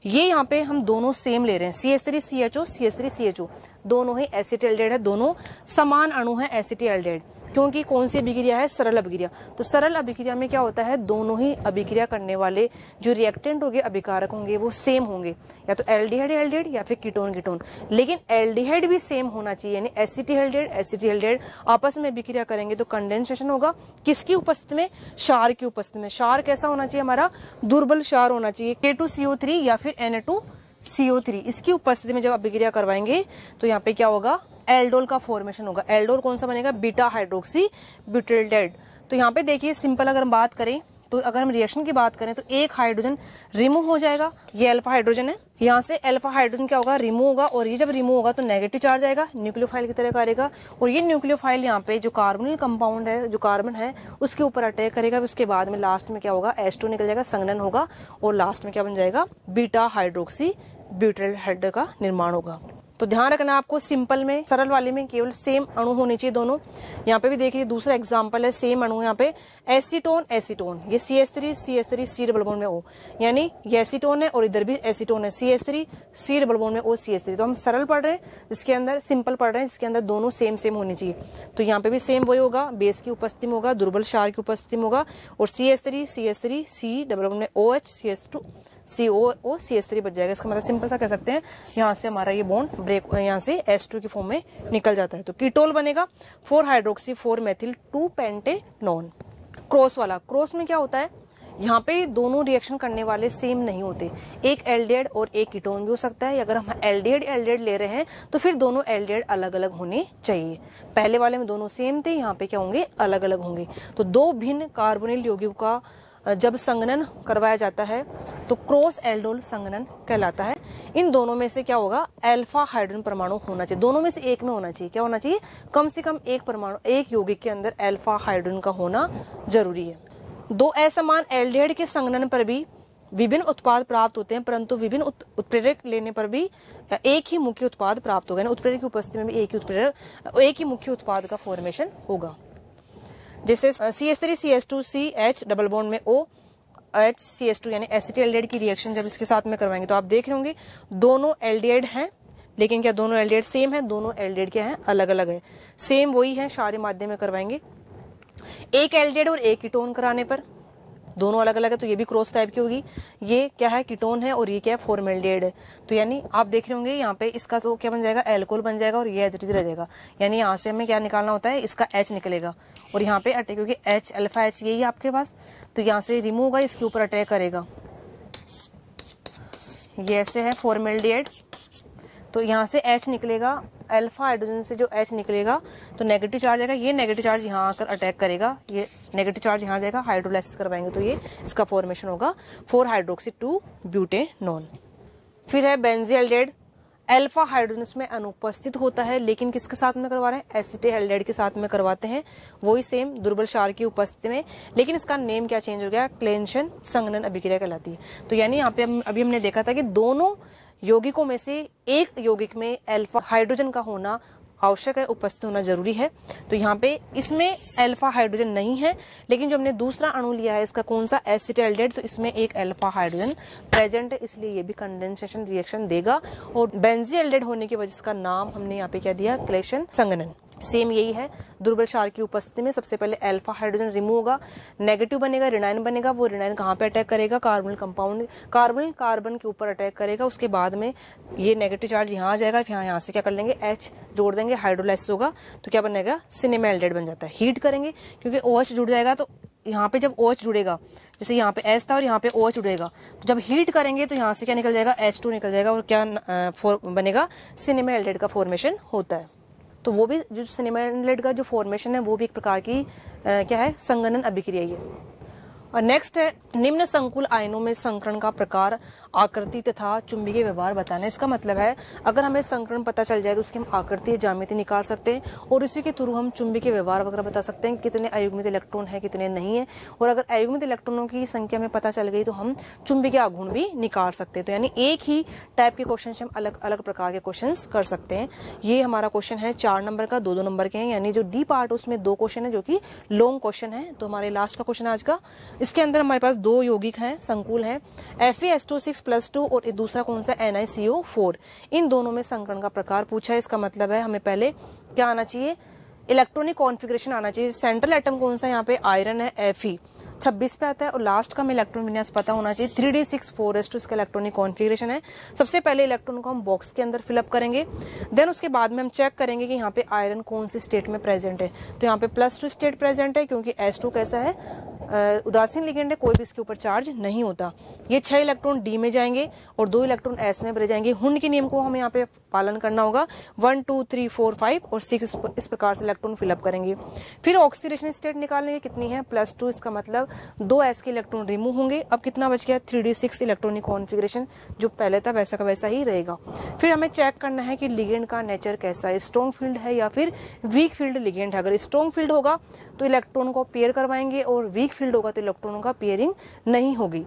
ये यहाँ पे हम दोनों सेम ले रहे हैं, CH3CHO CH3CHO दोनों ही एसिटिल्डिहाइड है, दोनों समान अणु है एसिटिल्डिहाइड। क्योंकि कौन सी अभिक्रिया है, सरल अभिक्रिया। तो सरल अभिक्रिया में क्या होता है, दोनों ही अभिक्रिया करने वाले जो रिएक्टेंट होंगे, अभिकारक होंगे, वो सेम होंगे, या तो एल्डिहाइड या फिर कीटोन कीटोन। लेकिन एल्डिहाइड भी सेम होना चाहिए, यानी एसिटिल्डिहाइड आपस में अभिक्रिया करेंगे तो कंडेंसेशन होगा। किसकी उपस्थिति में, क्षार की उपस्थिति में। क्षार कैसा होना चाहिए, हमारा दुर्बल क्षार होना चाहिए, K2CO3 या फिर Na2CO3। इसकी उपस्थिति में जब अभिक्रिया करवाएंगे तो यहाँ पे क्या होगा, एल्डोल का फॉर्मेशन होगा। एल्डोल कौन सा बनेगा, बीटा हाइड्रोक्सी ब्यूटाइल्डिहाइड। तो यहाँ पे देखिए सिंपल अगर हम बात करें, तो अगर हम रिएक्शन की बात करें तो एक हाइड्रोजन रिमूव हो जाएगा, ये अल्फा हाइड्रोजन है, यहाँ से अल्फा हाइड्रोजन क्या होगा, रिमूव होगा, और ये जब रिमूव होगा तो नेगेटिव चार्ज आएगा, न्यूक्लियोफाइल की तरह करेगा, और ये न्यूक्लियोफाइल यहाँ पे जो कार्बोनिल कंपाउंड है, जो कार्बन है, उसके ऊपर अटैक करेगा। उसके बाद में लास्ट में क्या होगा, H2 निकल जाएगा, संघनन होगा, और लास्ट में क्या बन जाएगा, बीटा हाइड्रोक्सी ब्यूटाइल्डिहाइड का निर्माण होगा। तो ध्यान रखना आपको, सिंपल में, सरल वाले में केवल सेम अणु होने चाहिए दोनों। यहाँ पे भी देखिए दूसरा एग्जांपल है, सेम अणु यहाँ पे एसीटोन, ये CH3C डबल बॉन्ड में O, यानी ये एसीटोन है और इधर भी एसीटोन है, CH3C डबल बॉन्ड में O CH3। तो हम सरल पढ़ रहे हैं, इसके अंदर सिंपल पढ़ रहे हैं, इसके अंदर दोनों सेम होनी चाहिए। तो यहाँ पे भी सेम वही होगा, बेस की उपस्थिति में होगा, दुर्बल क्षार की उपस्थिति में होगा, और CH3C डबल बॉन्ड में OH CH2CO CH3 बच जाएगा। इसका मतलब सिंपल सा कह सकते हैं, यहाँ से हमारा ये बॉन्ड ब्रेक, यहाँ से H2 की फॉर्म में निकल जाता है। तो कीटोल बनेगा 4 हाइड्रोक्सी 4 मेथिल 2 पेंटेनॉन। क्रॉस वाला, क्रॉस में क्या होता है, यहाँ पे दोनों रिएक्शन करने वाले सेम नहीं होते, एक एल्डिहाइड और एक कीटोन भी हो सकता है। अगर हम एल्डिहाइड ले रहे हैं तो फिर दोनों एल्डिहाइड अलग अलग होने चाहिए। पहले वाले में दोनों सेम थे, यहाँ पे क्या होंगे, अलग अलग होंगे। तो दो भिन्न कार्बोनिल यौगिकों का जब संघनन करवाया जाता है तो क्रॉस एल्डोल संघनन कहलाता है। इन दोनों में से क्या होगा, अल्फा हाइड्रोजन परमाणु होना चाहिए, दोनों में से एक में होना चाहिए। क्या होना चाहिए, कम से कम एक परमाणु, एक यौगिक के अंदर अल्फा हाइड्रोजन का होना जरूरी है। दो असमान एल्डिहाइड के संघनन पर भी विभिन्न उत्पाद प्राप्त होते हैं, परंतु विभिन्न उत्प्रेरक लेने पर भी एक ही मुख्य उत्पाद प्राप्त होगा। उत्प्रेरक की उपस्थिति में भी एक ही मुख्य उत्पाद का फॉर्मेशन होगा। जैसे CH3CH2CH डबल बॉन्ड में OH CH2 यानी एसिटिल्डिहाइड की रिएक्शन जब इसके साथ में करवाएंगे तो आप देख रहे होंगे दोनों एल्डिहाइड हैं, लेकिन क्या दोनों एल्डिहाइड सेम है, दोनों एल्डिहाइड क्या है, अलग अलग है। सेम वही है, क्षारीय माध्यम में करवाएंगे। एक एल्डिहाइड और एक कीटोन कराने पर दोनों अलग अलग है, तो ये भी क्रॉस टाइप की होगी। ये क्या है, कीटोन है, और ये क्या है, फॉर्मेल्डिहाइड है। तो यानी आप देख रहे होंगे यहाँ पे इसका तो क्या बन जाएगा, एल्कोहल बन जाएगा, और ये एच रह जाएगा। यानी यहाँ से हमें क्या निकालना होता है, इसका H निकलेगा, और यहाँ पे अटैक, क्योंकि H अल्फा H यही है आपके पास, तो यहाँ से रिमूव होगा, इसके ऊपर अटैक करेगा। ये ऐसे है फॉर्मेल्डिहाइड, तो यहाँ से H निकलेगा, अल्फा हाइड्रोजन से जो H निकलेगा तो नेगेटिव चार्ज आएगा, ये नेगेटिव चार्ज यहाँ आकर अटैक करेगा, ये नेगेटिव चार्ज यहाँ जाएगा, हाइड्रोलाइसिस करवाएंगे तो ये इसका फॉर्मेशन होगा 4 हाइड्रोक्सी 2 ब्यूटेनॉन। फिर है बेंजील्डिहाइड, अल्फा हाइड्रोजन इसमें अनुपस्थित होता है, लेकिन किसके साथ में करवा रहे हैं, एसिटिल्डिहाइड के साथ में करवाते हैं, वही सेम दुर्बल क्षार की उपस्थिति में, लेकिन इसका नेम क्या चेंज हो गया, क्लेंशन संघनन अभिक्रिया कहलाती है। तो यानी यहाँ पे अभी हमने देखा था कि दोनों यौगिकों में से एक यौगिक में अल्फा हाइड्रोजन का होना आवश्यक है, उपस्थित होना जरूरी है। तो यहाँ पे इसमें अल्फा हाइड्रोजन नहीं है, लेकिन जो हमने दूसरा अणु लिया है इसका कौन सा, एसिटिल्डिहाइड, तो इसमें एक अल्फा हाइड्रोजन प्रेजेंट है, इसलिए ये भी कंडेंसेशन रिएक्शन देगा। और बेंजील्डिहाइड होने की वजह से इसका नाम हमने यहाँ पे क्या दिया, क्लेशन संघनन। सेम यही है, दुर्बल क्षार की उपस्थिति में सबसे पहले अल्फा हाइड्रोजन रिमूव होगा, नेगेटिव बनेगा, ऋणायन बनेगा, वो ऋणायन कहाँ पे अटैक करेगा, कार्बोनिल कंपाउंड, कार्बन के ऊपर अटैक करेगा। उसके बाद में ये नेगेटिव चार्ज यहाँ आ जाएगा, फिर यहाँ से क्या कर लेंगे, H जोड़ देंगे, हाइड्रोलाइसिस होगा, तो क्या बनेगा, सिनेमा एल्डिहाइड बन जाता है। हीट करेंगे क्योंकि OH जुड़ जाएगा तो यहाँ पे जब OH जुड़ेगा, जैसे यहाँ पे S था और यहाँ पे OH जुड़ेगा, तो जब हीट करेंगे तो यहाँ से क्या निकल जाएगा, H2 निकल जाएगा और क्या बनेगा, सिनेमा एल्डिहाइड का फॉर्मेशन होता है। तो वो भी जो सिनेमा एल्डिहाइड का जो फॉर्मेशन है वो भी एक प्रकार की क्या है, संघनन अभिक्रिया है। और नेक्स्ट है, निम्न संकुल आयनों में संकरण का प्रकार, आकृति तथा चुंबकीय व्यवहार बताना। इसका मतलब है अगर हमें संकरण पता चल जाए तो उसकी हम आकृति ज्यामिति निकाल सकते हैं और इसी के थ्रू हम चुंबकीय व्यवहार वगैरह बता सकते हैं, कितने अयुग्मित इलेक्ट्रॉन है कितने नहीं है। और अगर अयुग्मित इलेक्ट्रॉनों की संख्या में पता चल गई तो हम चुंबकीय आघूर्ण भी निकाल सकते हैं। तो यानी एक ही टाइप के क्वेश्चन से हम अलग अलग प्रकार के क्वेश्चन कर सकते हैं। ये हमारा क्वेश्चन है 4 नंबर का, 2-2 नंबर के हैं, यानी जो डी पार्ट उसमें 2 क्वेश्चन है जो कि लॉन्ग क्वेश्चन है। तो हमारे लास्ट का क्वेश्चन आज का, इसके अंदर हमारे पास 2 यौगिक हैं, संकुल हैं, FeS2 6+2 और दूसरा कौन सा, NiCO4। इन दोनों में संकरण का प्रकार पूछा है। इसका मतलब है हमें पहले क्या आना चाहिए, इलेक्ट्रॉनिक कॉन्फ़िगरेशन आना चाहिए। सेंट्रल एटम कौन सा, यहाँ पे आयरन है, Fe 26 पे आता है और लास्ट का हमें इलेक्ट्रॉन विन्यास पता होना चाहिए। 3d6-4s2 इसका इलेक्ट्रॉनिक कॉन्फ़िगरेशन है। सबसे पहले इलेक्ट्रॉन को हम बॉक्स के अंदर फिलअप करेंगे, देन उसके बाद में हम चेक करेंगे कि यहाँ पे आयरन कौन सी स्टेट में प्रेजेंट है। तो यहाँ पे +2 स्टेट प्रेजेंट है क्योंकि S2 कैसा है, उदासीन लिगेंड है, कोई भी इसके ऊपर चार्ज नहीं होता। ये 6 इलेक्ट्रॉन डी में जाएंगे और 2 इलेक्ट्रॉन एस में भरे जाएंगे। हुंड के नियम को हमें यहाँ पे पालन करना होगा। 1 2 3 4 5 और 6 इस प्रकार से इलेक्ट्रॉन फिलअप करेंगे। फिर ऑक्सीडेशन स्टेट निकालेंगे, कितनी है, +2, इसका मतलब 2 एस के इलेक्ट्रॉन रिमूव होंगे। अब कितना बच गया, 3d6 इलेक्ट्रॉनिक कॉन्फ़िगरेशन जो पहले था वैसा का वैसा ही रहेगा। फिर हमें चेक करना है कि लिगेंड का नेचर कैसा है, स्ट्रॉन्ग फील्ड है या फिर वीक फील्ड लिगेंड है। अगर स्ट्रॉन्ग फील्ड होगा तो इलेक्ट्रॉन को पेयर करवाएंगे और वीक फील्ड होगा तो इलेक्ट्रॉनों का पेयरिंग नहीं होगी।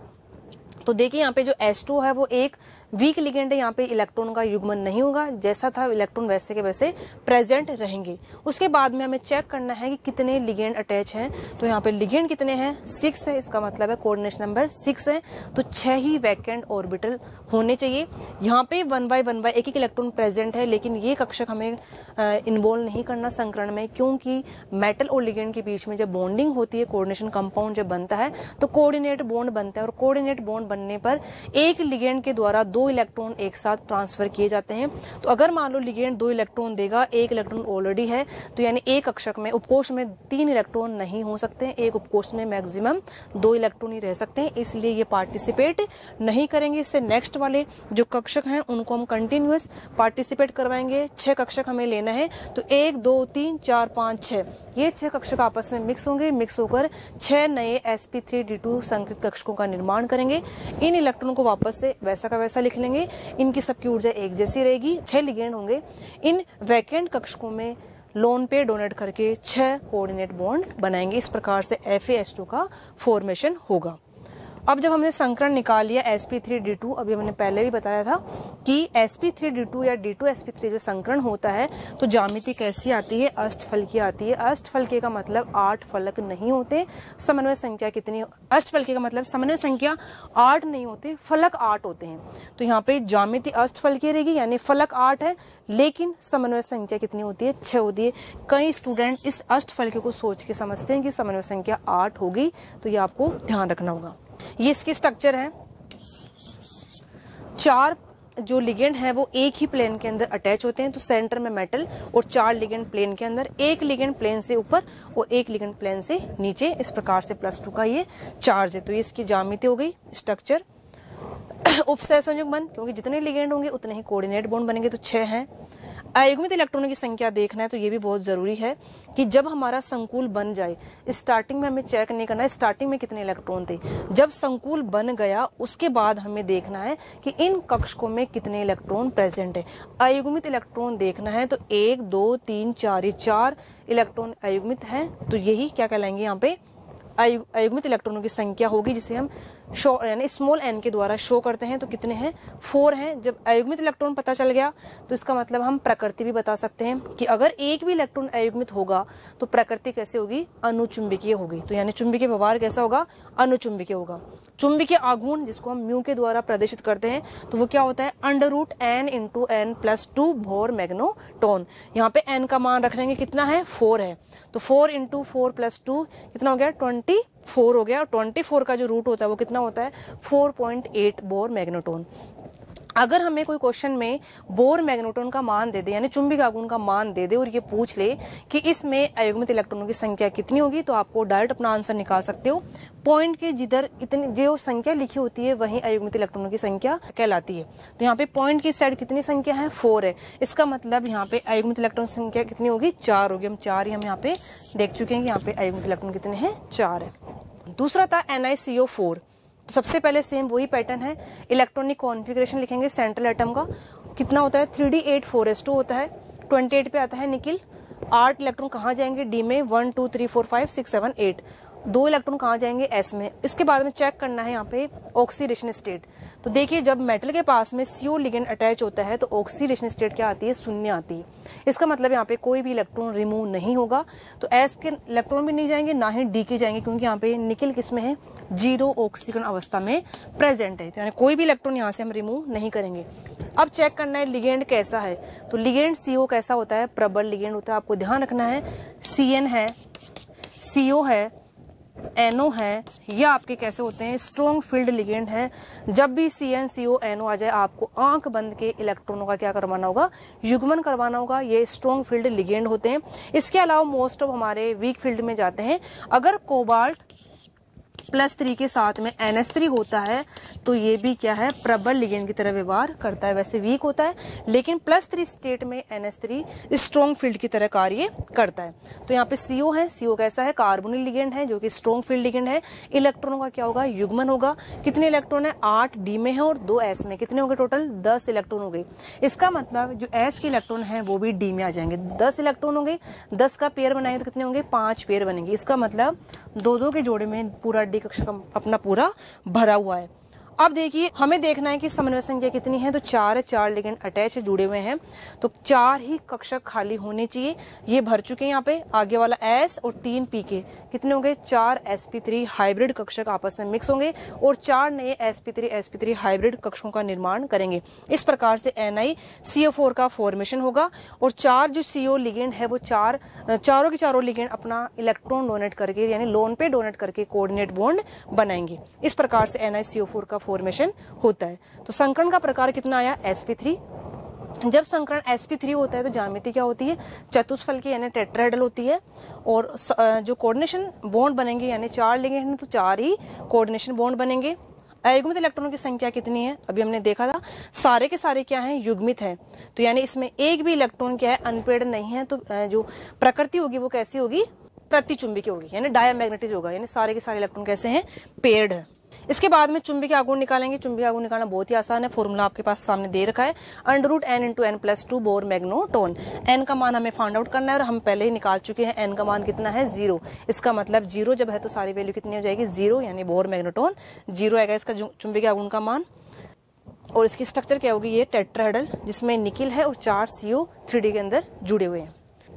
तो देखिए यहाँ पे जो H2 है वो एक वीक लिगेंड है, यहाँ पे इलेक्ट्रॉन का युग्मन नहीं होगा, जैसा था इलेक्ट्रॉन वैसे के वैसे प्रेजेंट रहेंगे। उसके बाद में हमें चेक करना है कि कितने लिगेंड अटैच हैं। तो यहाँ पे लिगेंड कितने हैं, 6 है, इसका मतलब है कोऑर्डिनेशन नंबर 6 है। तो 6 ही वैकेंट ऑर्बिटल होने चाहिए। यहाँ पे 1 बाय 1 एक एक इलेक्ट्रॉन प्रेजेंट है, लेकिन ये कक्षक हमें इन्वॉल्व नहीं करना संकरण में, क्योंकि मेटल और लिगेंड के बीच में जब बॉन्डिंग होती है, कोऑर्डिनेशन कंपाउंड जब बनता है तो कोऑर्डिनेट बॉन्ड बनता है और कोऑर्डिनेट बॉन्ड बनने पर एक लिगेंड के द्वारा 2 इलेक्ट्रॉन एक साथ ट्रांसफर किए जाते हैं। तो अगर मान लो लिगेंड 2 इलेक्ट्रॉन देगा, 1 इलेक्ट्रॉन ऑलरेडी है, तो यानी एक कक्षक में उपकोष में 3 इलेक्ट्रॉन नहीं हो सकते हैं, एक उपकोष में मैक्सिमम 2 इलेक्ट्रॉन ही रह सकते हैं, इसलिए ये पार्टिसिपेट नहीं करेंगे। इससे नेक्स्ट वाले जो कक्षक हैं उनको हम कंटिन्यूअस पार्टिसिपेट करवाएंगे। 6 कक्षक हमें लेना है, तो 1 2 3 4 5 6 ये 6 कक्षक आपस में मिक्स होंगे, मिक्स होकर 6 नए sp3d2 संकृत कक्षकों का निर्माण करेंगे। इन इलेक्ट्रॉनों को वापस से वैसा का वैसा लिख लेंगे, इनकी सबकी ऊर्जा एक जैसी रहेगी। 6 लिगेंड होंगे, इन वैकेंट कक्षकों में लोन पे डोनेट करके 6 कोऑर्डिनेट बॉन्ड बनाएंगे। इस प्रकार से FeS2 का फॉर्मेशन होगा। अब जब हमने संकरण निकाल लिया sp3d2, अभी हमने पहले भी बताया था कि sp3d2 या d2sp3 जो संकरण होता है तो ज्यामिति कैसी आती है, अष्टफलकीय आती है। अष्टफलकीय का मतलब 8 फलक नहीं होते, समन्वय संख्या कितनी, अष्टफलकीय का मतलब समन्वय संख्या 8 नहीं होते, फलक 8 होते हैं। तो यहाँ पे ज्यामिति अष्टफलकीय रहेगी, यानी फलक 8 है लेकिन समन्वय संख्या कितनी होती है, 6 होती है। कई स्टूडेंट इस अष्टफलकीय को सोच के समझते हैं कि समन्वय संख्या 8 होगी, तो ये आपको ध्यान रखना होगा। ये इसकी स्ट्रक्चर है। 4 जो लिगेंड है वो एक ही प्लेन के अंदर अटैच होते हैं, तो सेंटर में मेटल और 4 लिगेंड प्लेन के अंदर, एक लिगेंड प्लेन से ऊपर और एक लिगेंड प्लेन से नीचे। इस प्रकार से +2 का ये चार्ज है। तो ये इसकी ज्यामिति हो गई, स्ट्रक्चर। उपसहसंयोजक बंध, क्योंकि जितने लिगेंड होंगे उतने ही कोऑर्डिनेट बॉन्ड बनेंगे, तो 6 हैं। अयुग्मित इलेक्ट्रॉनों की संख्या देखना है, तो ये भी बहुत जरूरी है कि जब हमारा संकुल बन जाए, स्टार्टिंग में हमें चेक नहीं करना है स्टार्टिंग में कितने इलेक्ट्रॉन थे। जब संकुल बन गया उसके बाद हमें देखना है कि इन कक्षकों में कितने इलेक्ट्रॉन प्रेजेंट है। अयुग्मित इलेक्ट्रॉन देखना है, तो 1 2 3 4 ये 4 इलेक्ट्रॉन अयुग्मित हैं, तो यही क्या कहलाएंगे यहाँ पे अयुग्मित इलेक्ट्रॉनों की संख्या होगी, जिसे हम शो यानी स्मॉल n के द्वारा शो करते हैं। तो कितने हैं, 4 हैं। जब अयुग्मित इलेक्ट्रॉन पता चल गया तो इसका मतलब हम प्रकृति भी बता सकते हैं कि अगर एक भी इलेक्ट्रॉन अयुग्मित होगा तो प्रकृति कैसे होगी, अनुचुंबकीय होगी। तो यानी चुंबकीय व्यवहार कैसा होगा, अनुचुंबकीय होगा। चुंबकीय आघूर्ण जिसको हम म्यू के द्वारा प्रदर्शित करते हैं, तो वो क्या होता है, √n × n+2 बोर मैग्नेटॉन। यहाँ पे n का मान रख लेंगे, कितना है, 4 है, तो 4 × 4+2 कितना हो गया, 24 हो गया। और 24 का जो रूट होता है वो कितना होता है, 4.8 बोर मैग्नेटॉन। अगर हमें कोई क्वेश्चन में बोर मैग्नेटोन का मान दे दे यानी चुंबकीय आघूर्ण का मान दे दे और ये पूछ ले कि इसमें अयुग्मित इलेक्ट्रॉनों की संख्या कितनी होगी, तो आपको डायरेक्ट अपना आंसर निकाल सकते हो। पॉइंट के जिधर इतनी जो संख्या लिखी होती है वहीं अयुग्मित इलेक्ट्रॉनों की संख्या कहलाती है। तो यहाँ पे पॉइंट की साइड कितनी संख्या है, 4 है। इसका मतलब यहाँ पे अयुग्मित इलेक्ट्रॉन संख्या कितनी होगी, 4 होगी। हम 4 ही हम यहाँ पे देख चुके हैं कि यहाँ पे अयुग्मित इलेक्ट्रॉन कितने हैं, 4 है। दूसरा था NiCO4। तो सबसे पहले सेम वही पैटर्न है, इलेक्ट्रॉनिक कॉन्फ़िगरेशन लिखेंगे सेंट्रल एटम का। कितना होता है, 3D8 होता है। 28 पे आता है निकिल। 8 इलेक्ट्रॉन कहाँ जाएंगे, डी में, 1 2 3 4 5 6 7 8। 2 इलेक्ट्रॉन कहाँ जाएंगे, एस में। इसके बाद में चेक करना है यहाँ पे ऑक्सीडेशन स्टेट। तो देखिए जब मेटल के पास में CO लिगेंड अटैच होता है तो ऑक्सीडेशन स्टेट क्या आती है, 0 आती है। इसका मतलब यहाँ पे कोई भी इलेक्ट्रॉन रिमूव नहीं होगा। तो एस के इलेक्ट्रॉन भी नहीं जाएंगे, ना ही डी के जाएंगे, क्योंकि यहाँ पे निकिल किसमें है, 0 ऑक्सीकरण अवस्था में प्रेजेंट है। तो यानी कोई भी इलेक्ट्रॉन यहाँ से हम रिमूव नहीं करेंगे। अब चेक करना है लिगेंड कैसा है। तो लिगेंड CO कैसा होता है, प्रबल लिगेंड होता है। आपको ध्यान रखना है CN है, CO है, NO है, या आपके कैसे होते हैं, स्ट्रॉन्ग फील्ड लिगेंड है। जब भी CN CO NO आ जाए आपको आंख बंद के इलेक्ट्रॉनों का क्या करवाना होगा, युग्मन करवाना होगा। ये स्ट्रॉन्ग फील्ड लिगेंड होते हैं। इसके अलावा मोस्ट ऑफ हमारे वीक फील्ड में जाते हैं। अगर कोबाल्ट +3 के साथ में NH3 होता है तो ये भी क्या है, प्रबल लिगेंड की तरह व्यवहार करता है। वैसे वीक होता है लेकिन +3 स्टेट में NH3 स्ट्रॉन्ग फील्ड की तरह कार्य करता है। तो यहाँ पे CO है, CO कैसा है, कार्बोनिल लिगेंड है जो कि स्ट्रॉन्ग फील्ड लिगेंड है। इलेक्ट्रॉनों का क्या होगा, युग्मन होगा। कितने इलेक्ट्रॉन है, 8 डी में है और 2 एस में। कितने हो गए टोटल, 10 इलेक्ट्रॉन हो गए। इसका मतलब जो एस के इलेक्ट्रॉन है वो भी डी में आ जाएंगे। 10 इलेक्ट्रॉन हो गए, 10 का पेयर बनाएंगे तो कितने होंगे, 5 पेयर बनेंगे। इसका मतलब 2-2 के जोड़े में पूरा डी कक्षा अपना पूरा भरा हुआ है। अब देखिए हमें देखना है कि समन्वय संख्या कितनी है। तो 4 है, 4 लिगेंड अटैच जुड़े हुए हैं। तो 4 ही कक्षक खाली होने चाहिए। ये भर चुके हैं यहाँ पे। आगे वाला S और 3 PK कितने होंगे, 4 sp3 हाइब्रिड कक्षक आपस में मिक्स होंगे और 4 नए sp3 हाइब्रिड कक्षकों का निर्माण करेंगे। इस प्रकार से NiCO4 का फॉर्मेशन होगा। और 4 जो CO लिगेंड है वो चारों के चारों लिगेंड अपना इलेक्ट्रॉन डोनेट करके यानी लोन पे डोनेट करके कोऑर्डिनेट बॉन्ड बनाएंगे। इस प्रकार से NiCO4 का फॉर्मेशन होता है। तो संकरण का प्रकार कितना आया, sp3। जब संकरण sp3 होता है तो ज्यामिति क्या होती है, चतुष्फल की यानी टेट्राहेड्रल होती है। और जो कोऑर्डिनेशन बॉन्ड बनेंगे यानी 4 लिगेंड तो 4 ही कोऑर्डिनेशन बॉन्ड बनेंगे। अयुग्मित इलेक्ट्रॉनों की संख्या कितनी है, अभी हमने देखा था, सारे के सारे क्या हैं, युग्मित हैं। तो यानी इसमें एक भी इलेक्ट्रॉन क्या है, अनपेयर्ड नहीं है। तो जो प्रकृति होगी वो कैसी होगी, प्रतिचुंबकीय होगी यानी डायमैग्नेटिक होगा। यानी सारे के सारे इलेक्ट्रॉन कैसे हैं, पेयर्ड है। इसके बाद में चुंबकीय आघूर्ण निकालेंगे। चुंबकीय आघूर्ण निकालना बहुत ही आसान है। फॉर्मूला आपके पास सामने दे रखा है, √n × n+2 bore magneton. n का मान हमें फाइंड आउट करना है और हम पहले ही निकाल चुके हैं। n का मान कितना है, 0। इसका मतलब 0 जब है तो सारी वैल्यू कितनी हो जाएगी, 0, यानी बोर मैग्नेटोन 0 आएगा इसका चुंबकीय आघूर्ण का मान। और इसकी स्ट्रक्चर क्या होगी, ये टेट्राहेड्रल जिसमें निकिल है और 4 CO 3D के अंदर जुड़े हुए हैं।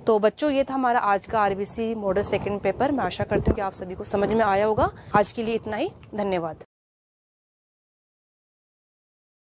तो बच्चों ये था हमारा आज का RBC मॉडल सेकंड पेपर। मैं आशा करती हूँ कि आप सभी को समझ में आया होगा। आज के लिए इतना ही, धन्यवाद।